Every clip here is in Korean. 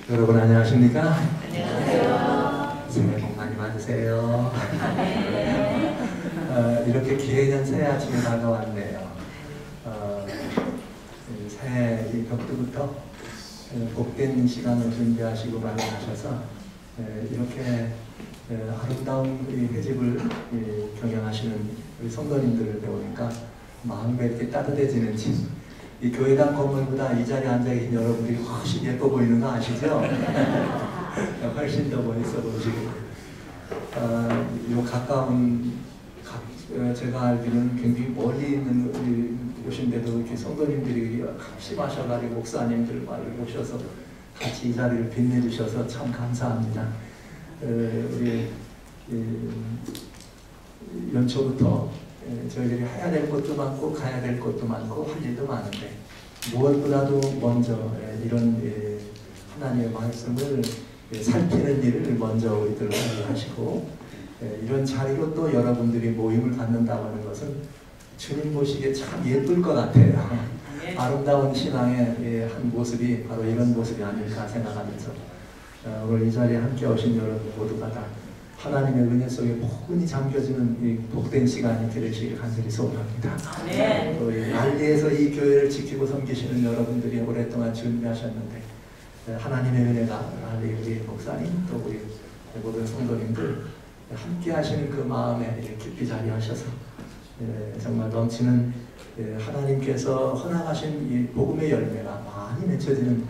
여러분 안녕하십니까? 안녕하세요. 새해 복 많이 받으세요. 이렇게 기해년 새해 아침이 다가왔네요. 새해 이 벽두부터 복된 시간을 준비하시고 마련하셔서 이렇게 아름다운 이 회집을 경영하시는 우리 성도님들을 배우니까 마음이 이렇게 따뜻해지는지, 이 교회당 건물보다 이 자리에 앉아 계신 여러분들이 훨씬 예뻐 보이는 거 아시죠? 훨씬 더 멋있어 보이시고, 요 가까운 제가 알기로는 굉장히 멀리 있는 곳인데도 이렇게 성도님들이 합심하셔가지고 목사님들 많이 오셔서 같이 이 자리를 빛내주셔서 참 감사합니다. 우리 연초부터 저희들이 해야 될 것도 많고 가야 될 것도 많고 할 일도 많은데, 무엇보다도 먼저 이런 하나님의 말씀을 살피는 일을 먼저 우리들 하시고, 이런 자리로 또 여러분들이 모임을 갖는다고 하는 것은 주님 보시기에 참 예쁠 것 같아요. 아름다운 신앙의 한 모습이 바로 이런 모습이 아닐까 생각하면서 오늘 이 자리에 함께 오신 여러분 모두가 다 하나님의 은혜 속에 포근히 잠겨지는 이 복된 시간이 되시길 간절히 소원합니다. 또 이 난리에서 이 교회를 지키고 섬기시는 여러분들이 오랫동안 준비하셨는데, 하나님의 은혜가 우리 목사님 또 우리 모든 성도님들 함께 하시는 그 마음에 깊이 자리하셔서 정말 넘치는 하나님께서 허락하신 이 복음의 열매가 많이 맺혀지는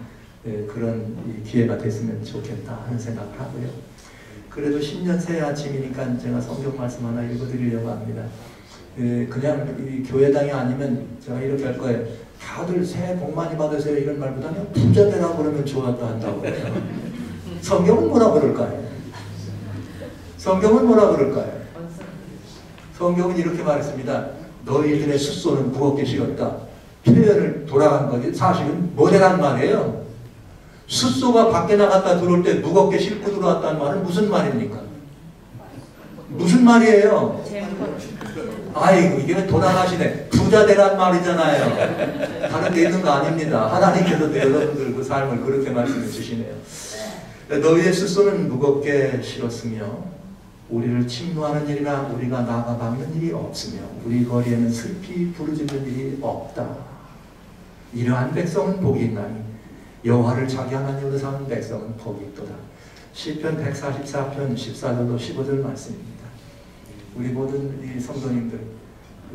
그런 기회가 됐으면 좋겠다 하는 생각을 하고요. 그래도 신년 새해 아침이니까 제가 성경 말씀 하나 읽어드리려고 합니다. 그냥 이 교회당이 아니면 제가 이렇게 할 거예요. 다들 새해 복 많이 받으세요 이런 말보다는 부자 되라고 그러면 좋았다 한다고 해요. 성경은 뭐라 그럴까요? 성경은 뭐라 그럴까요? 성경은 이렇게 말했습니다. 너희들의 숫소는 무겁게 실었다. 표현을 돌아간 거지 사실은 뭐래란 말이에요. 숫소가 밖에 나갔다 들어올 때 무겁게 싣고 들어왔다는 말은 무슨 말입니까? 무슨 말이에요? 아이고 이게 돌아가시네. 부자 되란 말이잖아요. 다른 데 있는 거 아닙니다. 하나님께서도 여러분들 그 삶을 그렇게 말씀해 주시네요. 너희의 숫소는 무겁게 실었으며 우리를 침노하는 일이나 우리가 나가 막는 일이 없으며 우리 거리에는 슬피 부르짖는 일이 없다. 이러한 백성은 복이 있나니 여호와를 자기 하나님으로 사는 백성은 복이 있도다. 시편 144편 14절로 15절 말씀입니다. 우리 모든 이 성도님들,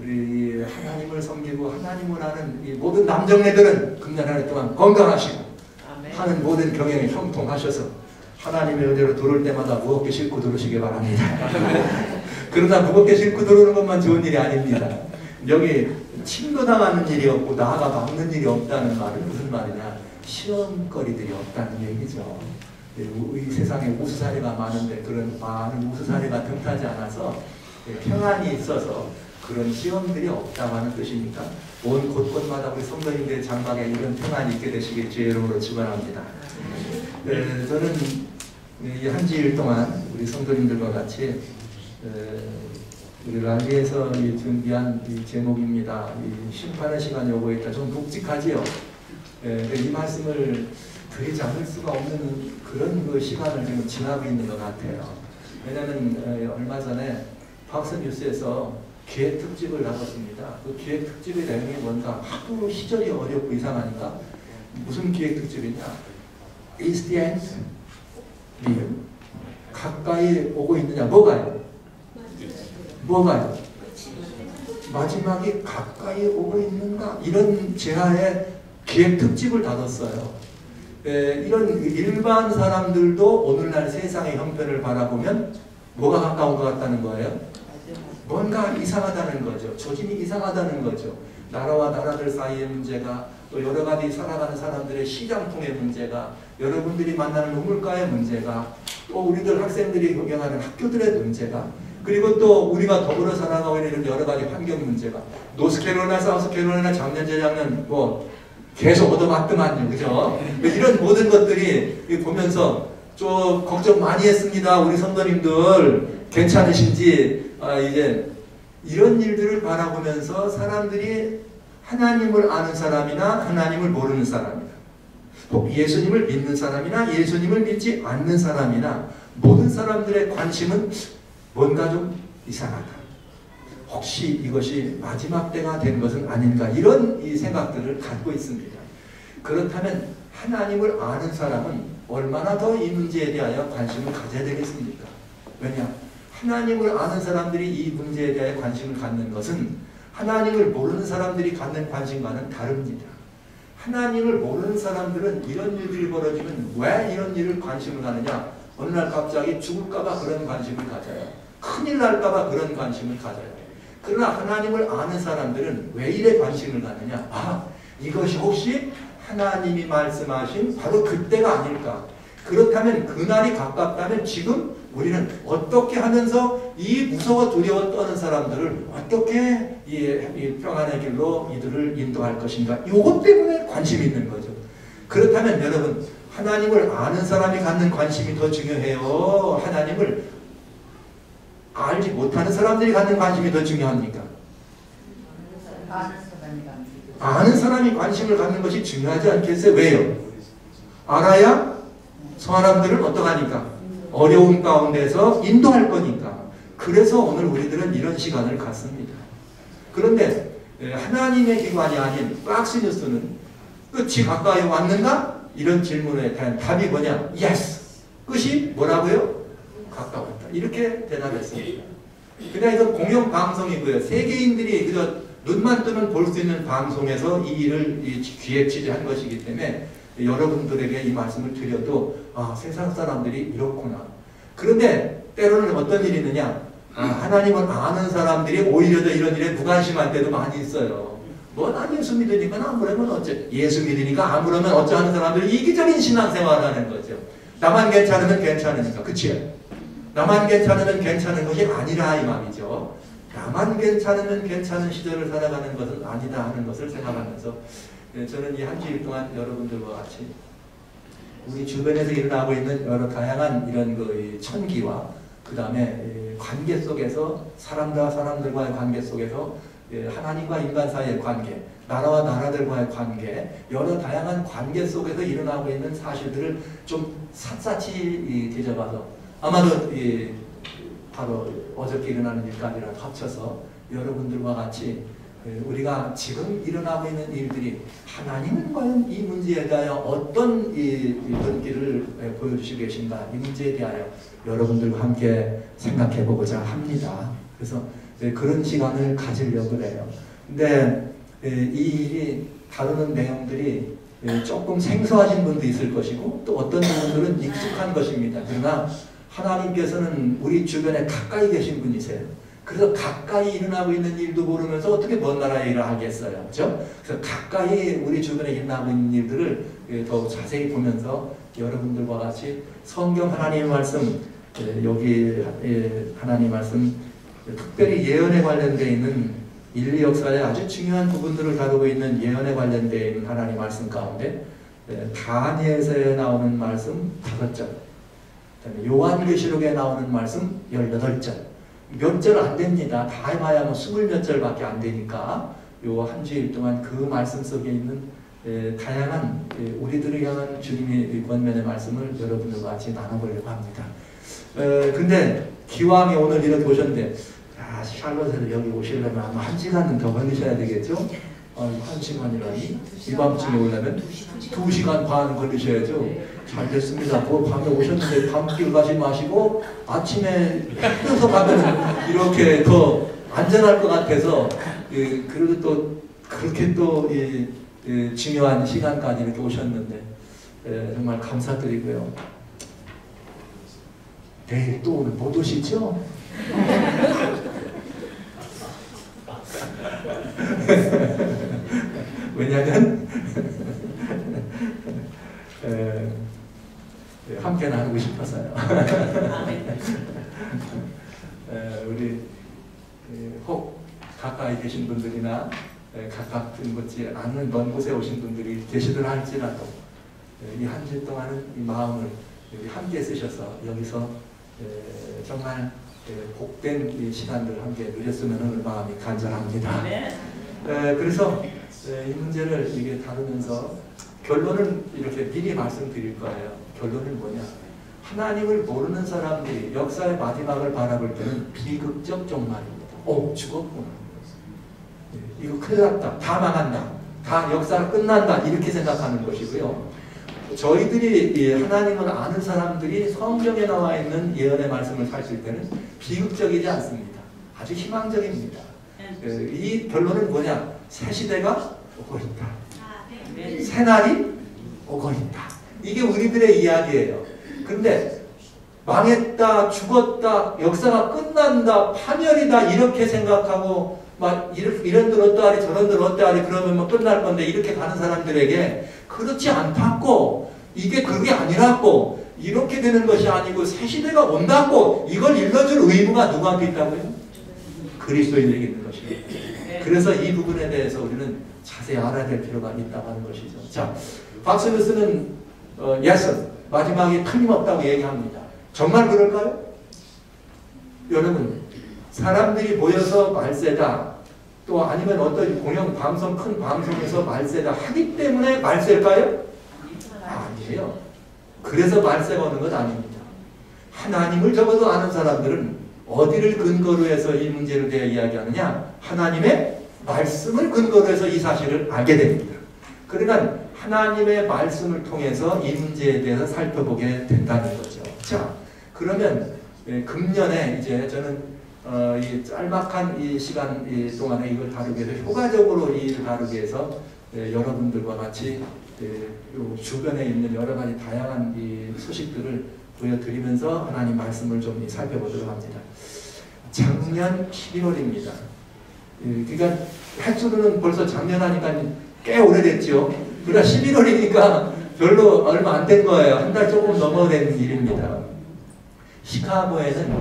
우리 하나님을 섬기고 하나님을 아는 이 모든 남정네들은 금년 한 해 동안 건강하시고 하는 모든 경영에 형통하셔서 하나님의 은혜로 들어올 때마다 무겁게 싣고 들어오시기 바랍니다. 그러나 무겁게 싣고 들어오는 것만 좋은 일이 아닙니다. 여기 침노당하는 일이 없고 나아가 막는 일이 없다는 말은 무슨 말이냐? 시험거리들이 없다는 얘기죠. 이 세상에 우수사례가 많은데 그런 많은 우수사례가 등타지 않아서 평안이 있어서 그런 시험들이 없다고 하는 뜻이니까 온 곳곳마다 우리 성도님들의 장막에 이런 평안이 있게 되시길 주의 이름으로 축원합니다. 저는 이 한 주일 동안 우리 성도님들과 같이 우리 랄리에서 준비한 이 제목입니다. 이 심판의 시간이 오고 있다. 좀 묵직하지요. 이 말씀을 드리지 않을 수가 없는 그런 그 시간을 지금 지나고 있는 것 같아요. 왜냐하면 얼마 전에 박스뉴스에서 기획특집을 나눴습니다. 그 기획특집의 내용이 뭔가 하도 시절이 어렵고 이상하니까 무슨 기획특집이냐? Is the end near? 가까이 오고 있느냐? 뭐가요? 뭐가요? 마지막이 가까이 오고 있는가? 이런 제하에 기획특집을 다뤘어요. 이런 일반 사람들도 오늘날 세상의 형편을 바라보면 뭐가 가까운 것 같다는 거예요? 뭔가 이상하다는 거죠. 조짐이 이상하다는 거죠. 나라와 나라들 사이의 문제가, 또 여러 가지 살아가는 사람들의 시장통의 문제가, 여러분들이 만나는 우물가의 문제가, 또 우리들 학생들이 경영하는 학교들의 문제가, 그리고 또 우리가 더불어 살아가고 있는 여러 가지 환경 문제가, 노스캐롤라이나 사우스캐롤라이나 작년 재작년 뭐 계속 얻어맞더만요. 그죠? 이런 모든 것들이 보면서 좀 걱정 많이 했습니다. 우리 성도님들 괜찮으신지. 이제 이런 일들을 바라보면서 사람들이 하나님을 아는 사람이나 하나님을 모르는 사람이나, 혹 예수님을 믿는 사람이나 예수님을 믿지 않는 사람이나 모든 사람들의 관심은 뭔가 좀 이상하다. 혹시 이것이 마지막 때가 된 것은 아닌가, 이런 이 생각들을 갖고 있습니다. 그렇다면 하나님을 아는 사람은 얼마나 더 이 문제에 대하여 관심을 가져야 되겠습니까? 왜냐? 하나님을 아는 사람들이 이 문제에 대해 관심을 갖는 것은 하나님을 모르는 사람들이 갖는 관심과는 다릅니다. 하나님을 모르는 사람들은 이런 일들이 벌어지면 왜 이런 일을 관심을 가느냐? 어느 날 갑자기 죽을까봐 그런 관심을 가져요. 큰일 날까봐 그런 관심을 가져요. 그러나 하나님을 아는 사람들은 왜 이래 관심을 갖느냐? 아, 이것이 혹시 하나님이 말씀하신 바로 그때가 아닐까? 그렇다면 그날이 가깝다면 지금 우리는 어떻게 하면서 이 무서워 두려워 떠는 사람들을 어떻게 이 평안의 길로 이들을 인도할 것인가? 이것 때문에 관심이 있는 거죠. 그렇다면 여러분, 하나님을 아는 사람이 갖는 관심이 더 중요해요? 하나님을 알지 못하는 사람들이 갖는 관심이 더 중요합니까? 아는 사람이 관심을 갖는 것이 중요하지 않겠어요? 왜요? 알아야 사람들을 어떡하니까? 어려운 가운데서 인도할 거니까. 그래서 오늘 우리들은 이런 시간을 갖습니다. 그런데 하나님의 기관이 아닌 박스뉴스는 끝이 가까이 왔는가? 이런 질문에 대한 답이 뭐냐? Yes! 끝이 뭐라고요? 가까웠다. 이렇게 대답했습니다. 그냥 이건 공영방송이고요. 세계인들이 그저 눈만 뜨면 볼 수 있는 방송에서 이 일을 기획 취재한 것이기 때문에 여러분들에게 이 말씀을 드려도 세상 사람들이 이렇구나. 그런데 때로는 어떤 일이 있느냐? 하나님을 아는 사람들이 오히려 더 이런 일에 무관심할 때도 많이 있어요. 뭐 난 예수 믿으니까 아무러면 어째, 예수 믿으니까 아무러면 어째 하는 사람들이 이기적인 신앙생활을 하는 거죠. 나만 괜찮으면 괜찮으니까. 그치? 나만 괜찮으면 괜찮은 것이 아니라 이 말이죠. 나만 괜찮으면 괜찮은 시절을 살아가는 것은 아니다 하는 것을 생각하면서 저는 이 한 주일 동안 여러분들과 같이 우리 주변에서 일어나고 있는 여러 다양한 이런 그 천기와 그 다음에 관계 속에서 사람과 사람들과의 관계 속에서 하나님과 인간 사이의 관계, 나라와 나라들과의 관계, 여러 다양한 관계 속에서 일어나고 있는 사실들을 좀 샅샅이 뒤져봐서 아마도 바로 어저께 일어나는 일까지랑 합쳐서 여러분들과 같이 우리가 지금 일어나고 있는 일들이 하나님은 과연 이 문제에 대하여 어떤 눈길을 보여주시고 계신가, 이 문제에 대하여 여러분들과 함께 생각해 보고자 합니다. 그래서 그런 시간을 가지려고 해요. 근데 이 일이 다루는 내용들이 조금 생소하신 분도 있을 것이고 또 어떤 분들은 익숙한 것입니다. 그러나 하나님께서는 우리 주변에 가까이 계신 분이세요. 그래서 가까이 일어나고 있는 일도 모르면서 어떻게 먼 나라의 일을 하겠어요. 그렇죠? 그래서 가까이 우리 주변에 일어나고 있는 일들을 더 자세히 보면서 여러분들과 같이 성경 하나님의 말씀, 여기 하나님의 말씀, 특별히 예언에 관련되어 있는 인류 역사의 아주 중요한 부분들을 다루고 있는 예언에 관련되어 있는 하나님의 말씀 가운데 다니엘서에 나오는 말씀 5절, 요한계시록에 나오는 말씀 18절, 몇 절 안 됩니다. 다 해봐야 뭐 20몇 절밖에 안 되니까 요 한 주일 동안 그 말씀 속에 있는 다양한 우리들을 향한 주님의 권면의 말씀을 여러분들과 같이 나눠보려고 합니다. 근데 기왕에 오늘 이렇게 오셨는데 샬롯에서 여기 오시려면 아마 1시간은 더 걸리셔야 되겠죠? 1시간이라니? 이 밤중에 오려면 2시간 반 걸리셔야죠? 잘 됐습니다. 밤에 오셨는데 밤길 가지 마시고 아침에 뛰어서 가면 이렇게 더 안전할 것 같아서 그리고 또 그렇게 또 중요한 시간까지 이렇게 오셨는데 정말 감사드리고요. 내일 또 오늘 못 오시죠? 왜냐하면 함께 나누고 싶어서요. 우리 혹 가까이 계신 분들이나 가깝은 곳이 않는 먼 곳에 오신 분들이 계시더라 할지라도 이 한 주 동안은 이 마음을 함께 쓰셔서 여기서 정말 복된 이 시간들을 함께 누렸으면 하는 마음이 간절합니다. 그래서 이 문제를 이게 다루면서 결론은 이렇게 미리 말씀드릴 거예요. 결론은 뭐냐? 하나님을 모르는 사람들이 역사의 마지막을 바라볼 때는 비극적 종말입니다. 죽었구나. 이거 큰일 났다. 다 망한다. 다 역사가 끝난다. 이렇게 생각하는 것이고요. 저희들이 하나님을 아는 사람들이 성경에 나와 있는 예언의 말씀을 살필 때는 비극적이지 않습니다. 아주 희망적입니다. 이 결론은 뭐냐? 새 시대가 오고 있다. 새 날이 오고 있다. 이게 우리들의 이야기예요. 근데 망했다, 죽었다, 역사가 끝난다, 파멸이다 이렇게 생각하고 막 이런 들 어떠하리 저런 들 어떠하리 그러면 뭐 끝날 건데 이렇게 가는 사람들에게 그렇지 않다고, 이게 그게 아니라고, 이렇게 되는 것이 아니고 새 시대가 온다고, 이걸 일러줄 의무가 누구한테 있다고요? 그리스도인에게 있는 것입니다. 그래서 이 부분에 대해서 우리는 자세히 알아야 될 필요가 있다고 하는 것이죠. 자, 박스누스는 예스, 마지막에 틀림없다고 얘기합니다. 정말 그럴까요? 여러분, 사람들이 모여서 말세다, 또 아니면 어떤 공영 방송, 큰 방송에서 말세다 하기 때문에 말세일까요? 아니에요. 그래서 말세가 오는 것 아닙니다. 하나님을 적어도 아는 사람들은 어디를 근거로 해서 이 문제를 대해 이야기하느냐? 하나님의 말씀을 근거로 해서 이 사실을 알게 됩니다. 그러니까 하나님의 말씀을 통해서 이 문제에 대해서 살펴보게 된다는 거죠. 자, 그러면 금년에 이제 저는 이 짤막한 이 시간 동안에 이걸 다루기 위해서 효과적으로 이 일을 다루기 위해서 여러분들과 같이 요 주변에 있는 여러 가지 다양한 이 소식들을 보여드리면서 하나님 말씀을 좀 살펴보도록 합니다. 작년 11월입니다. 그러니까 횟수로는 벌써 작년 하니까 꽤 오래됐죠. 그러나 11월이니까 별로 얼마 안 된 거예요. 한 달 조금 넘어된 일입니다. 시카고에는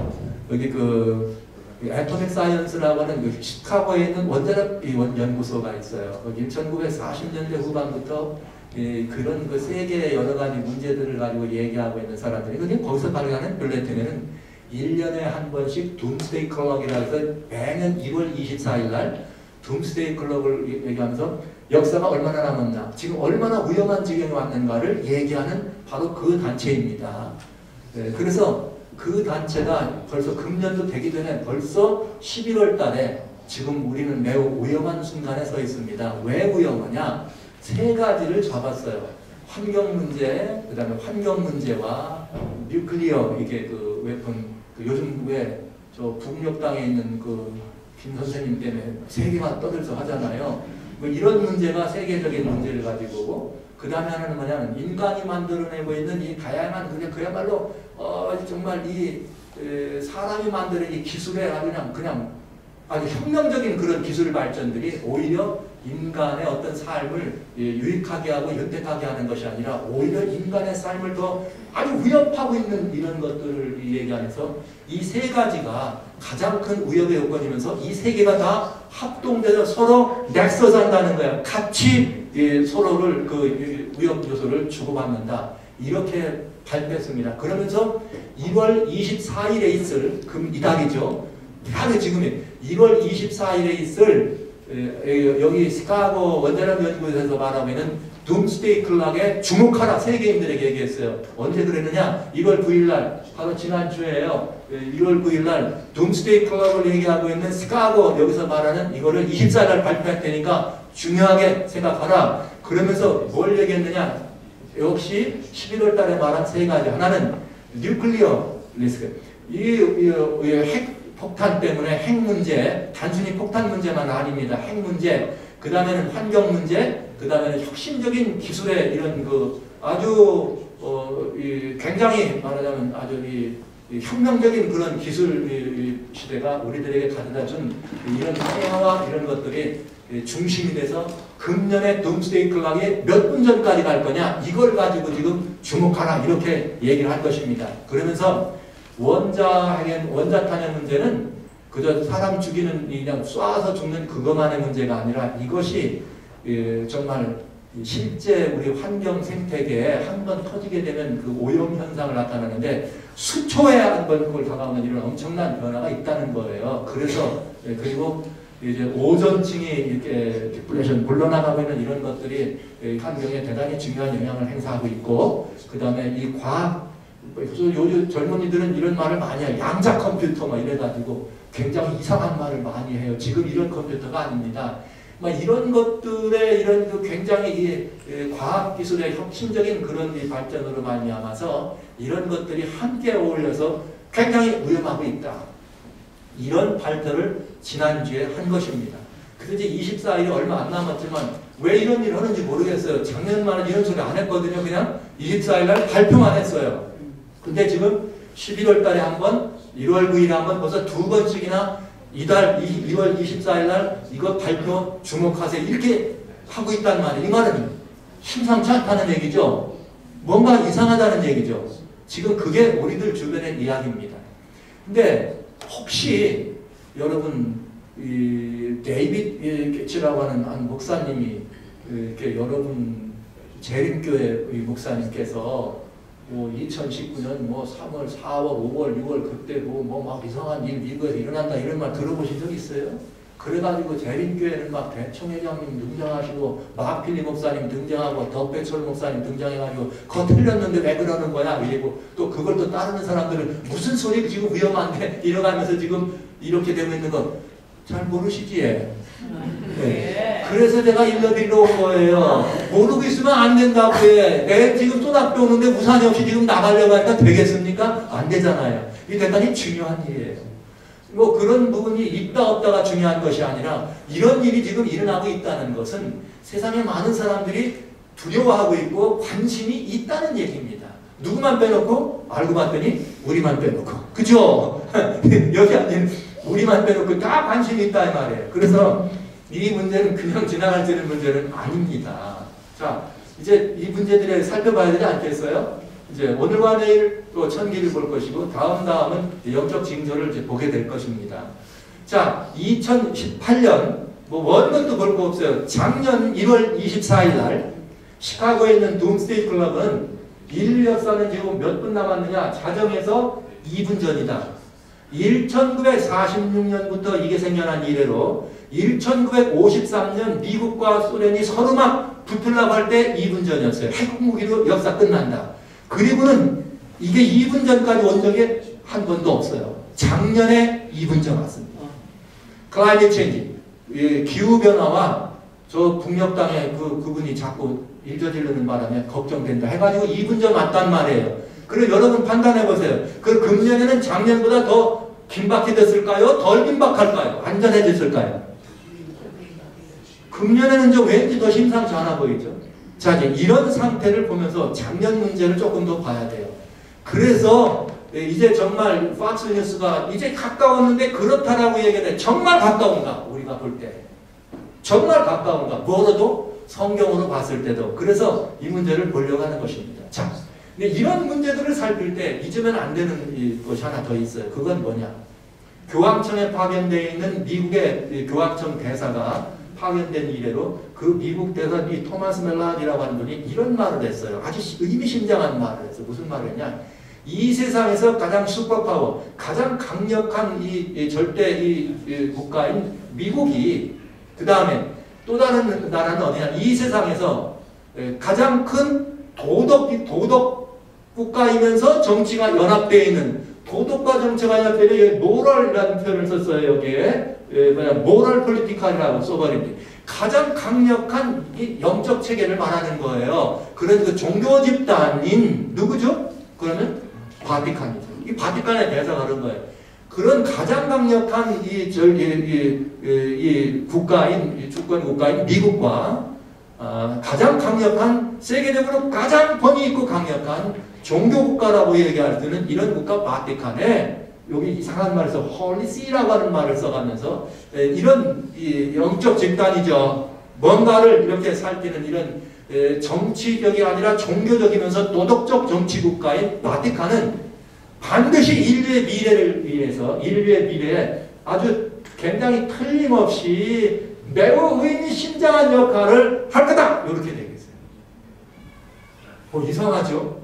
여기 애토믹 사이언스라고 하는 시카고에 있는 원자력 연구소가 있어요. 거기 1940년대 후반부터 그런 세계의 여러 가지 문제들을 가지고 얘기하고 있는 사람들이, 근데 거기서 발간하는 블레틴에는 1년에 한 번씩 둠스데이 클럭이라고 해서 매년 2월 24일 날 둠스데이 클럭을 얘기하면서 역사가 얼마나 남았나, 지금 얼마나 위험한 지경에 왔는가를 얘기하는 바로 그 단체입니다. 그래서 그 단체가 벌써 금년도 되기 전에 벌써 11월 달에 지금 우리는 매우 위험한 순간에 서 있습니다. 왜 위험하냐? 세 가지를 잡았어요. 환경 문제, 그 다음에 환경 문제와 뉴클리어, 이게 웨폰, 요즘 왜 저 북녘 땅에 있는 김 선생님 때문에 세계가 떠들썩 하잖아요. 뭐 이런 문제가 세계적인 문제를 가지고 오고, 그 다음에 하나는 뭐냐면 인간이 만들어내고 있는 이 다양한 그야말로 정말 사람이 만드는 이 기술의 그냥 아주 혁명적인 그런 기술 발전들이 오히려 인간의 어떤 삶을 유익하게 하고 윤택하게 하는 것이 아니라 오히려 인간의 삶을 더 아주 위협하고 있는 이런 것들을 얘기하면서 이 세 가지가 가장 큰 위협의 요건이면서 이 세 개가 다 합동돼서 서로 넥서스 한다는 거야. 같이 서로를 위협 요소를 주고받는다. 이렇게 발표했습니다. 그러면서 1월 24일에 있을 이달이죠. 바로 지금 1월 24일에 있을 여기 시카고 원자력 연구소에서 말하고 있는 둠스데이 클락에 주목하라 세계인들에게 얘기했어요. 언제 그랬느냐? 1월 9일날 바로 지난주에요. 1월 9일날 둠스데이 클락을 얘기하고 있는 시카고 여기서 말하는 이거를 24일날 발표할 테니까 중요하게 생각하라. 그러면서 뭘 얘기했느냐? 역시 11월 달에 말한 세 가지. 하나는 뉴클리어 리스크. 핵 폭탄 때문에 핵 문제, 단순히 폭탄 문제만 아닙니다. 핵 문제, 그 다음에는 환경 문제, 그 다음에는 혁신적인 기술의 이런 아주 굉장히 말하자면 아주 혁명적인 그런 기술 시대가 우리들에게 가져다 준 이런 해화와 이런 것들이 중심이 돼서 금년에 둠스데이 클락이 몇 분 전까지 갈 거냐, 이걸 가지고 지금 주목하라 이렇게 얘기를 할 것입니다. 그러면서 원자탄의 문제는 그저 사람 죽이는 그냥 쏴서 죽는 그것만의 문제가 아니라 이것이 정말 실제 우리 환경 생태계에 한번 터지게 되면 그 오염 현상을 나타내는데 수초에 한번 그걸 다가오는 이런 엄청난 변화가 있다는 거예요. 그래서 그리고 이제 오존층이 이렇게 디플레이션 물러나가고 있는 이런 것들이 환경에 대단히 중요한 영향을 행사하고 있고, 그 다음에 이 과학, 요즘 젊은이들은 이런 말을 많이 해요. 양자 컴퓨터 막 이래가지고 굉장히 이상한 말을 많이 해요. 지금 이런 컴퓨터가 아닙니다. 막 이런 것들의 이런 그 굉장히 과학 기술의 혁신적인 그런 발전으로 말미암아서 이런 것들이 함께 어울려서 굉장히 위험하고 있다. 이런 발표를 지난주에 한 것입니다. 그래서 이제 24일이 얼마 안 남았지만 왜 이런 일을 하는지 모르겠어요. 작년만은 이런 소리 안 했거든요. 그냥 24일 날 발표만 했어요. 근데 지금 11월 달에 한 번, 1월 9일에 한 번, 벌써 2번씩이나 이달 2월 24일 날 이거 발표 주목하세요. 이렇게 하고 있단 말이에요. 이 말은 심상치 않다는 얘기죠. 뭔가 이상하다는 얘기죠. 지금 그게 우리들 주변의 이야기입니다. 근데 혹시 여러분 이 데이빗 게츠라고 하는 한 목사님이 이렇게 여러분 재림교회 목사님께서 뭐 2019년 뭐 3월, 4월, 5월, 6월 그때 뭐 막 이상한 일 미국에서 일어난다 이런 말 들어보신 적 있어요? 그래가지고 재림교회는 막 대총회장님 등장하시고 마필리 목사님 등장하고 덕배철 목사님 등장해가지고 그거 틀렸는데 왜 그러는 거야? 이러고 또 그걸 또 따르는 사람들은 무슨 소리 지금 위험한데 이러가면서 지금 이렇게 되고 있는 거 잘 모르시지? 네. 그래서 내가 일러드리러 온 거예요. 모르고 있으면 안 된다고 해. 애 지금 초등학교 오는데 우산이 없이 지금 나가려고 하니까 되겠습니까? 안 되잖아요. 이게 대단히 중요한 일이에요. 뭐 그런 부분이 있다 없다가 중요한 것이 아니라 이런 일이 지금 일어나고 있다는 것은 세상에 많은 사람들이 두려워하고 있고 관심이 있다는 얘기입니다. 누구만 빼놓고? 알고 봤더니 우리만 빼놓고. 그죠? 여기 앉은 우리만 빼놓고 다 관심이 있다 이 말이에요. 그래서 이 문제는 그냥 지나갈 수 있는 문제는 아닙니다. 자, 이제 이 문제들을 살펴봐야 되지 않겠어요? 이제 오늘과 내일 또 천기를 볼 것이고 다음은 영적 징조를 이제 보게 될 것입니다. 자, 2018년 뭐 원것도 볼 거 없어요. 작년 1월 24일 날 시카고에 있는 둠스데이 클럽은 인류 역사는 지금 몇 분 남았느냐? 자정에서 2분 전이다. 1946년부터 이게 생겨난 이래로 1953년 미국과 소련이 서로 막 붙으려고 할 때 2분 전이었어요. 핵무기로 역사 끝난다. 그리고는 이게 2분 전까지 온 적이 한 번도 없어요. 작년에 2분 전 왔습니다. 클라이밋 체인지, 기후변화와 저 북녘 땅에 그분이 자꾸 일저지르는 바람에 걱정된다 해가지고 2분 전 왔단 말이에요. 그리고 여러분 판단해보세요. 그 금년에는 작년보다 더 긴박해졌을까요? 덜 긴박할까요? 안전해졌을까요? 금년에는 좀 왠지 더 심상치 않아 보이죠. 자, 이제 이런 상태를 보면서 작년 문제를 조금 더 봐야 돼요. 그래서 이제 정말 팍스 뉴스가 이제 가까웠는데 그렇다라고 얘기해. 정말 가까운가? 우리가 볼 때. 정말 가까운가? 뭐로도? 성경으로 봤을 때도. 그래서 이 문제를 보려고 하는 것입니다. 자, 근데 이런 문제들을 살필 때 잊으면 안 되는 것이 하나 더 있어요. 그건 뭐냐? 교황청에 파견되어 있는 미국의 교황청 대사가 파견된 이래로 그 미국 대사 이 토마스 멜라디라고 하는 분이 이런 말을 했어요. 아주 의미심장한 말을 했어요. 무슨 말을 했냐? 이 세상에서 가장 슈퍼파워, 가장 강력한 이 절대 이 국가인 미국이 그 다음에 또 다른 나라는 어디냐? 이 세상에서 가장 큰 도덕 국가이면서 정치가 연합되어 있는 도덕과 정치가 연합되어 있는 모럴이라는 표현을 썼어요. 여기에 모럴 폴리티컬이라고 써버립니다. 가장 강력한 이 영적 체계를 말하는 거예요. 그래서 그 종교 집단인 누구죠? 그러면 바티칸이죠. 이 바티칸의 대사가 그런 거예요. 그런 가장 강력한 이 국가인 이 주권 국가인 미국과 가장 강력한 세계적으로 가장 권위 있고 강력한 종교국가라고 얘기할 때는 이런 국가 바티칸에 여기 이상한 말에서 홀리시라고 하는 말을 써가면서 이런 영적 집단이죠. 뭔가를 이렇게 살피는 이런 정치적이 아니라 종교적이면서 도덕적 정치국가인 바티칸은 반드시 인류의 미래를 위해서 인류의 미래에 아주 굉장히 틀림없이 매우 의미심장한 역할을 할 거다. 이렇게 되겠어요. 이상하죠?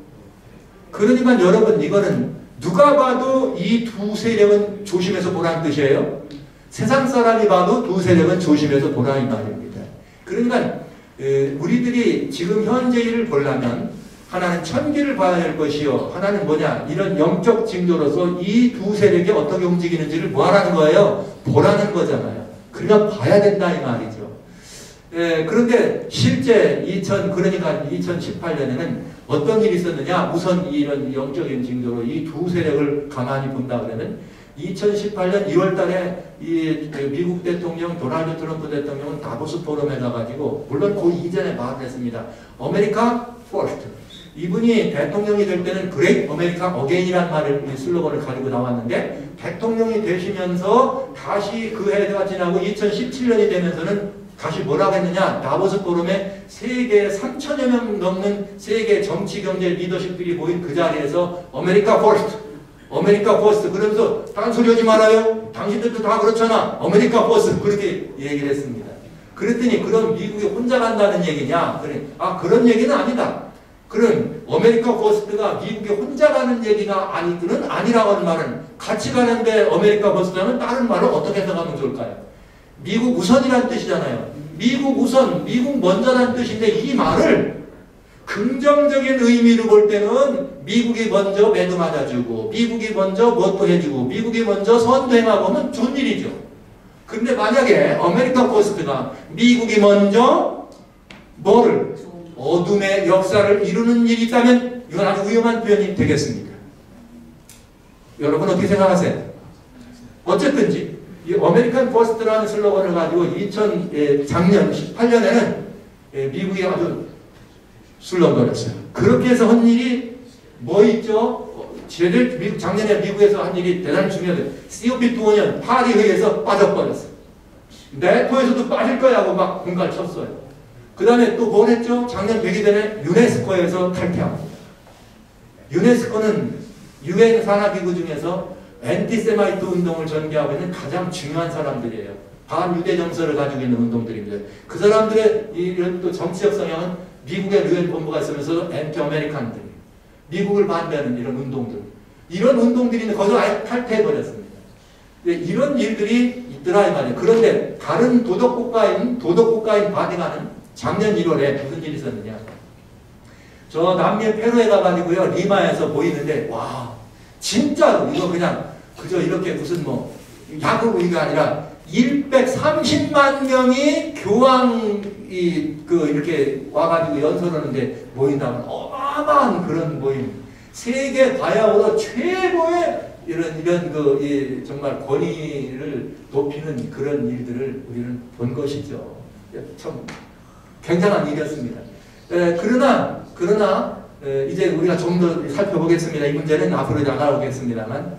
그러니까 여러분 이거는 누가 봐도 이 두 세력은 조심해서 보라는 뜻이에요. 세상 사람이 봐도 두 세력은 조심해서 보라 이 말입니다. 그러니까 우리들이 지금 현재 일을 보려면 하나는 천기를 봐야 될 것이요, 하나는 뭐냐, 이런 영적 징조로서 이 두 세력이 어떻게 움직이는지를 뭐 하라는 거예요? 보라는 거잖아요. 그러니까 봐야 된다 이 말이죠. 그런데 실제 그러니까 2018년에는 어떤 일이 있었느냐? 우선 이런 영적인 징조로 이 두 세력을 가만히 본다 그러면 2018년 2월 달에 미국 대통령 도널드 트럼프 대통령은 다보스 포럼에 가가지고, 물론 그 이전에 말을 했습니다. 아메리카 퍼스트. 이분이 대통령이 될 때는 그레이트 아메리카 어게인이라는 말을, 슬로건을 가지고 나왔는데, 대통령이 되시면서 다시 그 해가 지나고 2017년이 되면서는 다시 뭐라고 했느냐? 다보스 포럼에 세계 3천여 명 넘는 세계 정치, 경제 리더십들이 모인 그 자리에서 아메리카 퍼스트, 아메리카 퍼스트 그러면서 딴소리 하지 말아요. 당신들도 다 그렇잖아. 아메리카 퍼스트 그렇게 얘기를 했습니다. 그랬더니 그럼 미국이 혼자 간다는 얘기냐? 그래. 그런 얘기는 아니다. 그럼 아메리카 퍼스트가 미국이 혼자 가는 얘기가 아니라고 하는 말은, 같이 가는데 아메리카 퍼스트는 다른 말을 어떻게 해석하면 좋을까요? 미국 우선이라는 뜻이잖아요. 미국 우선, 미국 먼저라는 뜻인데, 이 말을 긍정적인 의미로 볼 때는 미국이 먼저 매도 맞아주고, 미국이 먼저 뭣도 해주고, 미국이 먼저 선도 행하고 하면 좋은 일이죠. 근데 만약에 아메리카 포스트가 미국이 먼저 뭐를, 어둠의 역사를 이루는 일이 있다면 이건 아주 위험한 표현이 되겠습니다. 여러분 어떻게 생각하세요? 어쨌든지 이 아메리칸 퍼스트라는 슬로건을 가지고 작년 18년에는 미국이 아주 술렁거렸어요. 그렇게 해서 한 일이 뭐 있죠? 작년에 미국에서 한 일이 대단히 중요해요. COP25년 파리 회의에서 빠져버렸어요. 네토에서도 빠질 거야 하고 막 공갈 쳤어요. 그 다음에 또 뭘 했죠? 작년 되기 전에 유네스코에서 탈퇴합니다. 유네스코는 유엔 산하기구 중에서 엔티세마이트 운동을 전개하고 있는 가장 중요한 사람들이에요. 반유대 정서를 가지고 있는 운동들입니다. 그 사람들의 이런 또 정치적 성향은 미국의 유엔 본부가 있으면서 엔티 아메리칸들, 미국을 반대하는 이런 운동들, 이런 운동들이 거기서 아예 탈퇴해버렸습니다. 이런 일들이 있더라 이 말이에요. 그런데 다른 도덕국가인 바티칸은 작년 1월에 무슨 일이 있었느냐? 저 남미 페루에 가가지고요, 리마에서 모이는데, 와, 진짜로 이거 그냥 그저 이렇게 무슨 뭐 야구가 아니라 130만 명이 이렇게 와가지고 연설하는데 모인다면 어마어마한 그런 모임. 세계 바야흐로 최고의 정말 권위를 높이는 그런 일들을 우리는 본 것이죠. 참 굉장한 일이었습니다. 그러나 이제 우리가 좀 더 살펴보겠습니다. 이 문제는 앞으로 나가오겠습니다만,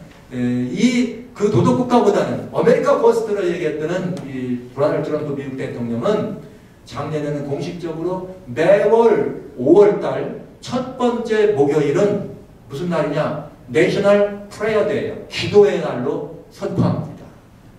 그 도덕국가보다는 아메리카 퍼스트로 얘기했던 이 도널드 트럼프 미국 대통령은 작년에는 공식적으로 매월 5월달 첫 번째 목요일은 무슨 날이냐? 내셔널 프레이어 데이예요. 기도의 날로 선포합니다.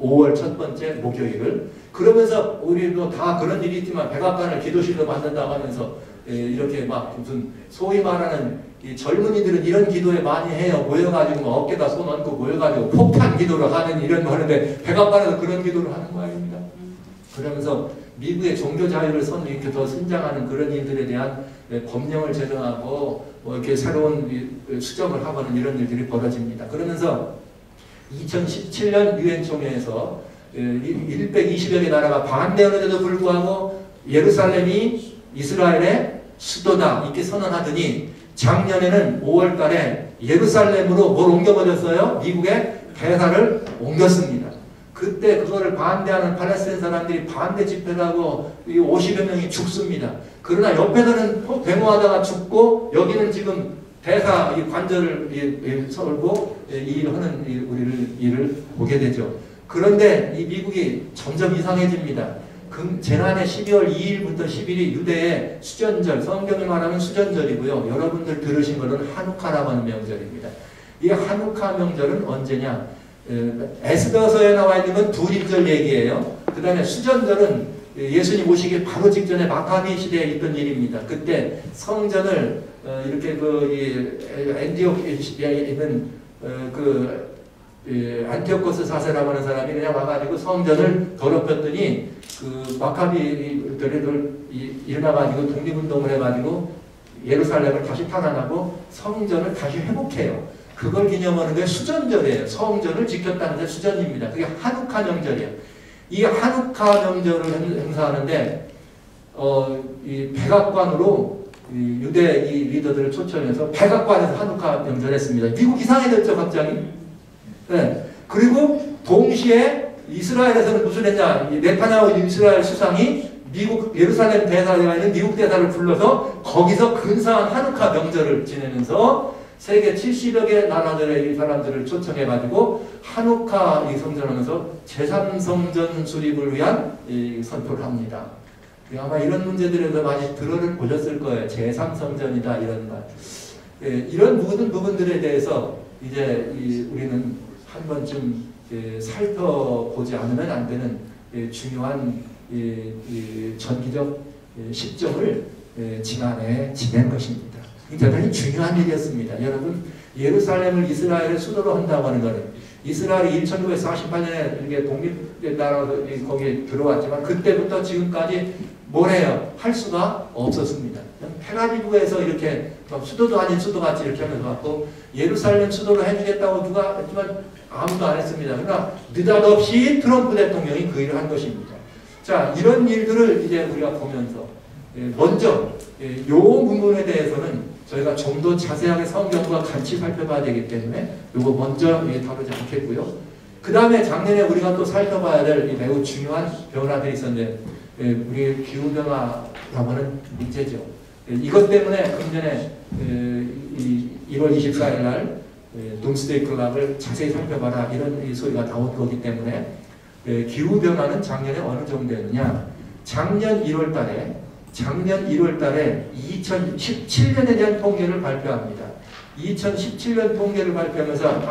5월 첫 번째 목요일을. 그러면서 우리도 다 그런 일이 있지만 백악관을 기도실로 만든다고 하면서 이렇게 막 무슨 소위 말하는 이 젊은이들은 이런 기도에 많이 해요. 모여가지고 뭐 어깨다 손 얹고 모여가지고 폭탄 기도를 하는 이런 거 하는데 백악관에서 그런 기도를 하는 모양입니다. 그러면서 미국의 종교 자유를 이렇게 더伸장하는 그런 일들에 대한 법령을 제정하고 뭐 이렇게 새로운 수정을 하고는 이런 일들이 벌어집니다. 그러면서 2017년 유엔 총회에서 120여 개 나라가 반대하는데도 불구하고 예루살렘이 이스라엘의 수도다 이렇게 선언하더니 작년에는 5월 달에 예루살렘으로 뭘 옮겨버렸어요? 미국의 대사를 옮겼습니다. 그때 그거를 반대하는 팔레스타인 사람들이 반대 집회를 하고 50여 명이 죽습니다. 그러나 옆에서는 데모하다가 죽고 여기는 지금 대사 관절을 설고 일하는 일을 보게 되죠. 그런데 이 미국이 점점 이상해집니다. 지난해 12월 2일부터 10일이 유대의 수전절, 성경이 말하는 수전절이고요. 여러분들 들으신 것은 하누카라고 하는 명절입니다. 이 하누카 명절은 언제냐? 에스더서에 나와 있는 건 두립절 얘기예요. 그 다음에 수전절은 예수님 오시기 바로 직전에 마카비 시대에 있던 일입니다. 그때 성전을 이렇게 엔디옥에 있는 안티오코스 4세라고 하는 사람이 그냥 와가지고 성전을 더럽혔더니 그 마카비들을 일어나가지고 독립운동을 해가지고 예루살렘을 다시 탄환하고 성전을 다시 회복해요. 그걸 기념하는 게 수전절이에요. 성전을 지켰다는 게 수전입니다. 그게 하누카 명절이에요. 이 하누카 명절을 행사하는데 이 백악관으로 이 유대 이 리더들을 초청해서 백악관에서 하누카 명절을 했습니다. 미국 이상해졌죠, 갑자기. 네. 그리고 동시에 이스라엘에서는 무슨 했냐? 네타냐후 이스라엘 수상이 미국 예루살렘 대사가 있는 미국 대사를 불러서 거기서 근사한 하누카 명절을 지내면서 세계 70여 개 나라들의 이 사람들을 초청해가지고 하누카 이 성전하면서 제3성전 수립을 위한 이 선포를 합니다. 아마 이런 문제들에서 많이 들어보셨을 거예요. 제3성전이다 이런 말. 이런 모든 부분들에 대해서 이제 우리는 한 번쯤 살펴보지 않으면 안 되는 중요한 전기적 시점을 지난해 지낸 것입니다. 대단히 중요한 일이었습니다. 여러분, 예루살렘을 이스라엘의 수도로 한다고 하는 것은 이스라엘이 1948년에 이렇게 독립된 나라로 거기에 들어왔지만 그때부터 지금까지 뭘 해요? 할 수가 없었습니다. 텔아비브에서 이렇게 수도도 아닌 수도같이 이렇게 하면서 왔고 예루살렘 수도로 해주겠다고 누가 했지만 아무도 안 했습니다. 그러나 느닷없이 트럼프 대통령이 그 일을 한 것입니다. 자, 이런 일들을 이제 우리가 보면서 먼저 요 부분에 대해서는 저희가 좀 더 자세하게 성경과 같이 살펴봐야 되기 때문에 요거 먼저 다루지 않겠고요. 그 다음에 작년에 우리가 또 살펴봐야 될 매우 중요한 변화들이 있었는데 우리 기후변화라고 하는 문제죠. 이것 때문에 금년에 1월 24일 날 돔스데이 클럽을 자세히 살펴봐라 이런 소리가 나온 거기 때문에 기후변화는 작년에 어느 정도였느냐. 작년 1월 달에 2017년에 대한 통계를 발표합니다. 2017년 통계를 발표하면서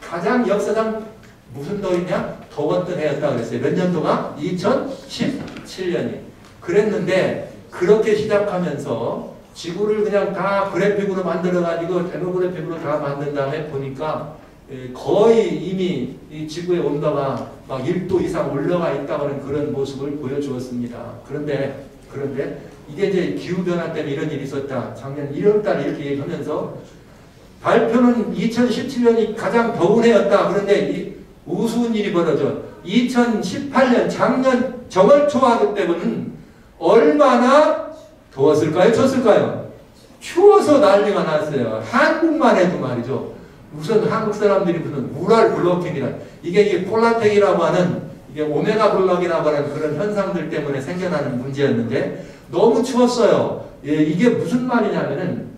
가장 역사상 무슨 더위냐? 더웠던 해였다 그랬어요. 몇 년도가? 2017년이. 그랬는데 그렇게 시작하면서 지구를 그냥 다 그래픽으로 만들어가지고 데모그래픽으로 다 만든 다음에 보니까 거의 이미 이 지구의 온도가 막 1도 이상 올라가 있다는 그런 모습을 보여주었습니다. 그런데 이게 이제 기후변화 때문에 이런 일이 있었다. 작년 1월달에 이렇게 얘기하면서 발표는 2017년이 가장 더운 해였다. 그런데 이 우스운 일이 벌어져. 2018년 작년 정월 초하루 때는 얼마나 더웠을까요? 췄을까요? 추워서 난리가 났어요. 한국만 해도 말이죠. 우선 한국 사람들이 무슨 우랄 블로킹이라 이게 폴라텍이라고 하는 이게 오메가 블록이라고 하는 그런 현상들 때문에 생겨나는 문제였는데 너무 추웠어요. 이게 무슨 말이냐면은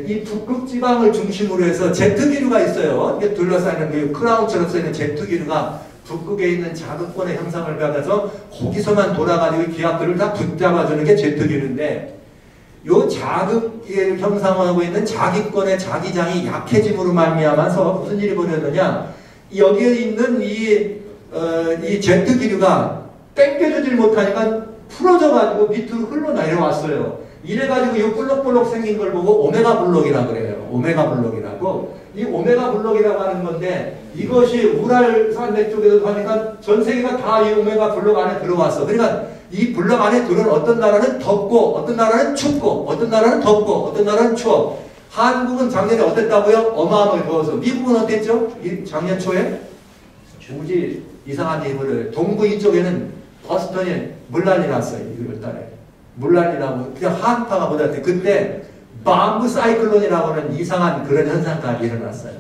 이 북극 지방을 중심으로 해서 제트기류가 있어요. 이게 둘러싸이는 게 크라운처럼 쓰이는 제트기류가 북극에 있는 자극권의 형상을 받아서 거기서만 돌아가지고 기압들을 다 붙잡아주는 게 제트기류인데 요 자극을 형성하고 있는 자기권의 자기장이 약해짐으로 말미암아서 무슨 일이 벌어졌느냐? 여기에 있는 이 제트 기류가 땡겨주질 못하니까 풀어져가지고 밑으로 흘러내려왔어요. 이래가지고 이 볼록볼록 생긴 걸 보고 오메가 블록이라고 그래요. 오메가 블록이라고. 이 오메가 블록이라고 하는 건데 이것이 우랄 산맥 쪽에서 하니까 전 세계가 다 이 오메가 블록 안에 들어왔어. 그러니까 이 블록 안에 들어온 어떤 나라는 덥고 어떤 나라는 춥고 어떤 나라는 덥고 어떤 나라는 추워. 한국은 작년에 어땠다고요? 어마어마하게 더워서. 미국은 어땠죠? 작년 초에? 무지 이상한 일을 동부 이쪽에는 버스턴에 물난리 났어요. 1월달에. 물난리 나고 그냥 한파가 보다트 그때 밤부 사이클론이라고 하는 이상한 그런 현상까지 일어났어요.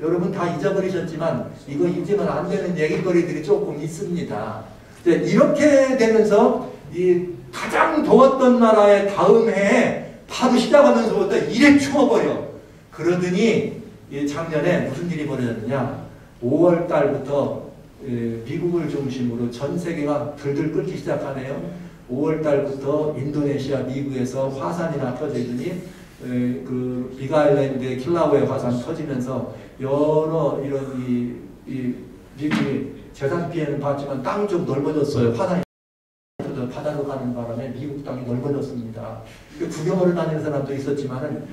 여러분 다 잊어버리셨지만 이거 잊으면 안 되는 얘기거리들이 조금 있습니다. 이렇게 되면서 이 가장 더웠던 나라의 다음 해에 바로 시작하면서부터 이래 추워버려. 그러더니 작년에 무슨 일이 벌어졌느냐. 5월 달부터 미국을 중심으로 전 세계가 들들 끓기 시작하네요. 5월 달부터 인도네시아, 미국에서 화산이 터지더니 그 빅아일랜드의 킬라우에 화산 터지면서 여러 이런 미국이 재산 피해는 봤지만 땅이 좀 넓어졌어요. 화산이 바다로 가는 바람에 미국 땅이 넓어졌습니다. 구경을 다니는 사람도 있었지만은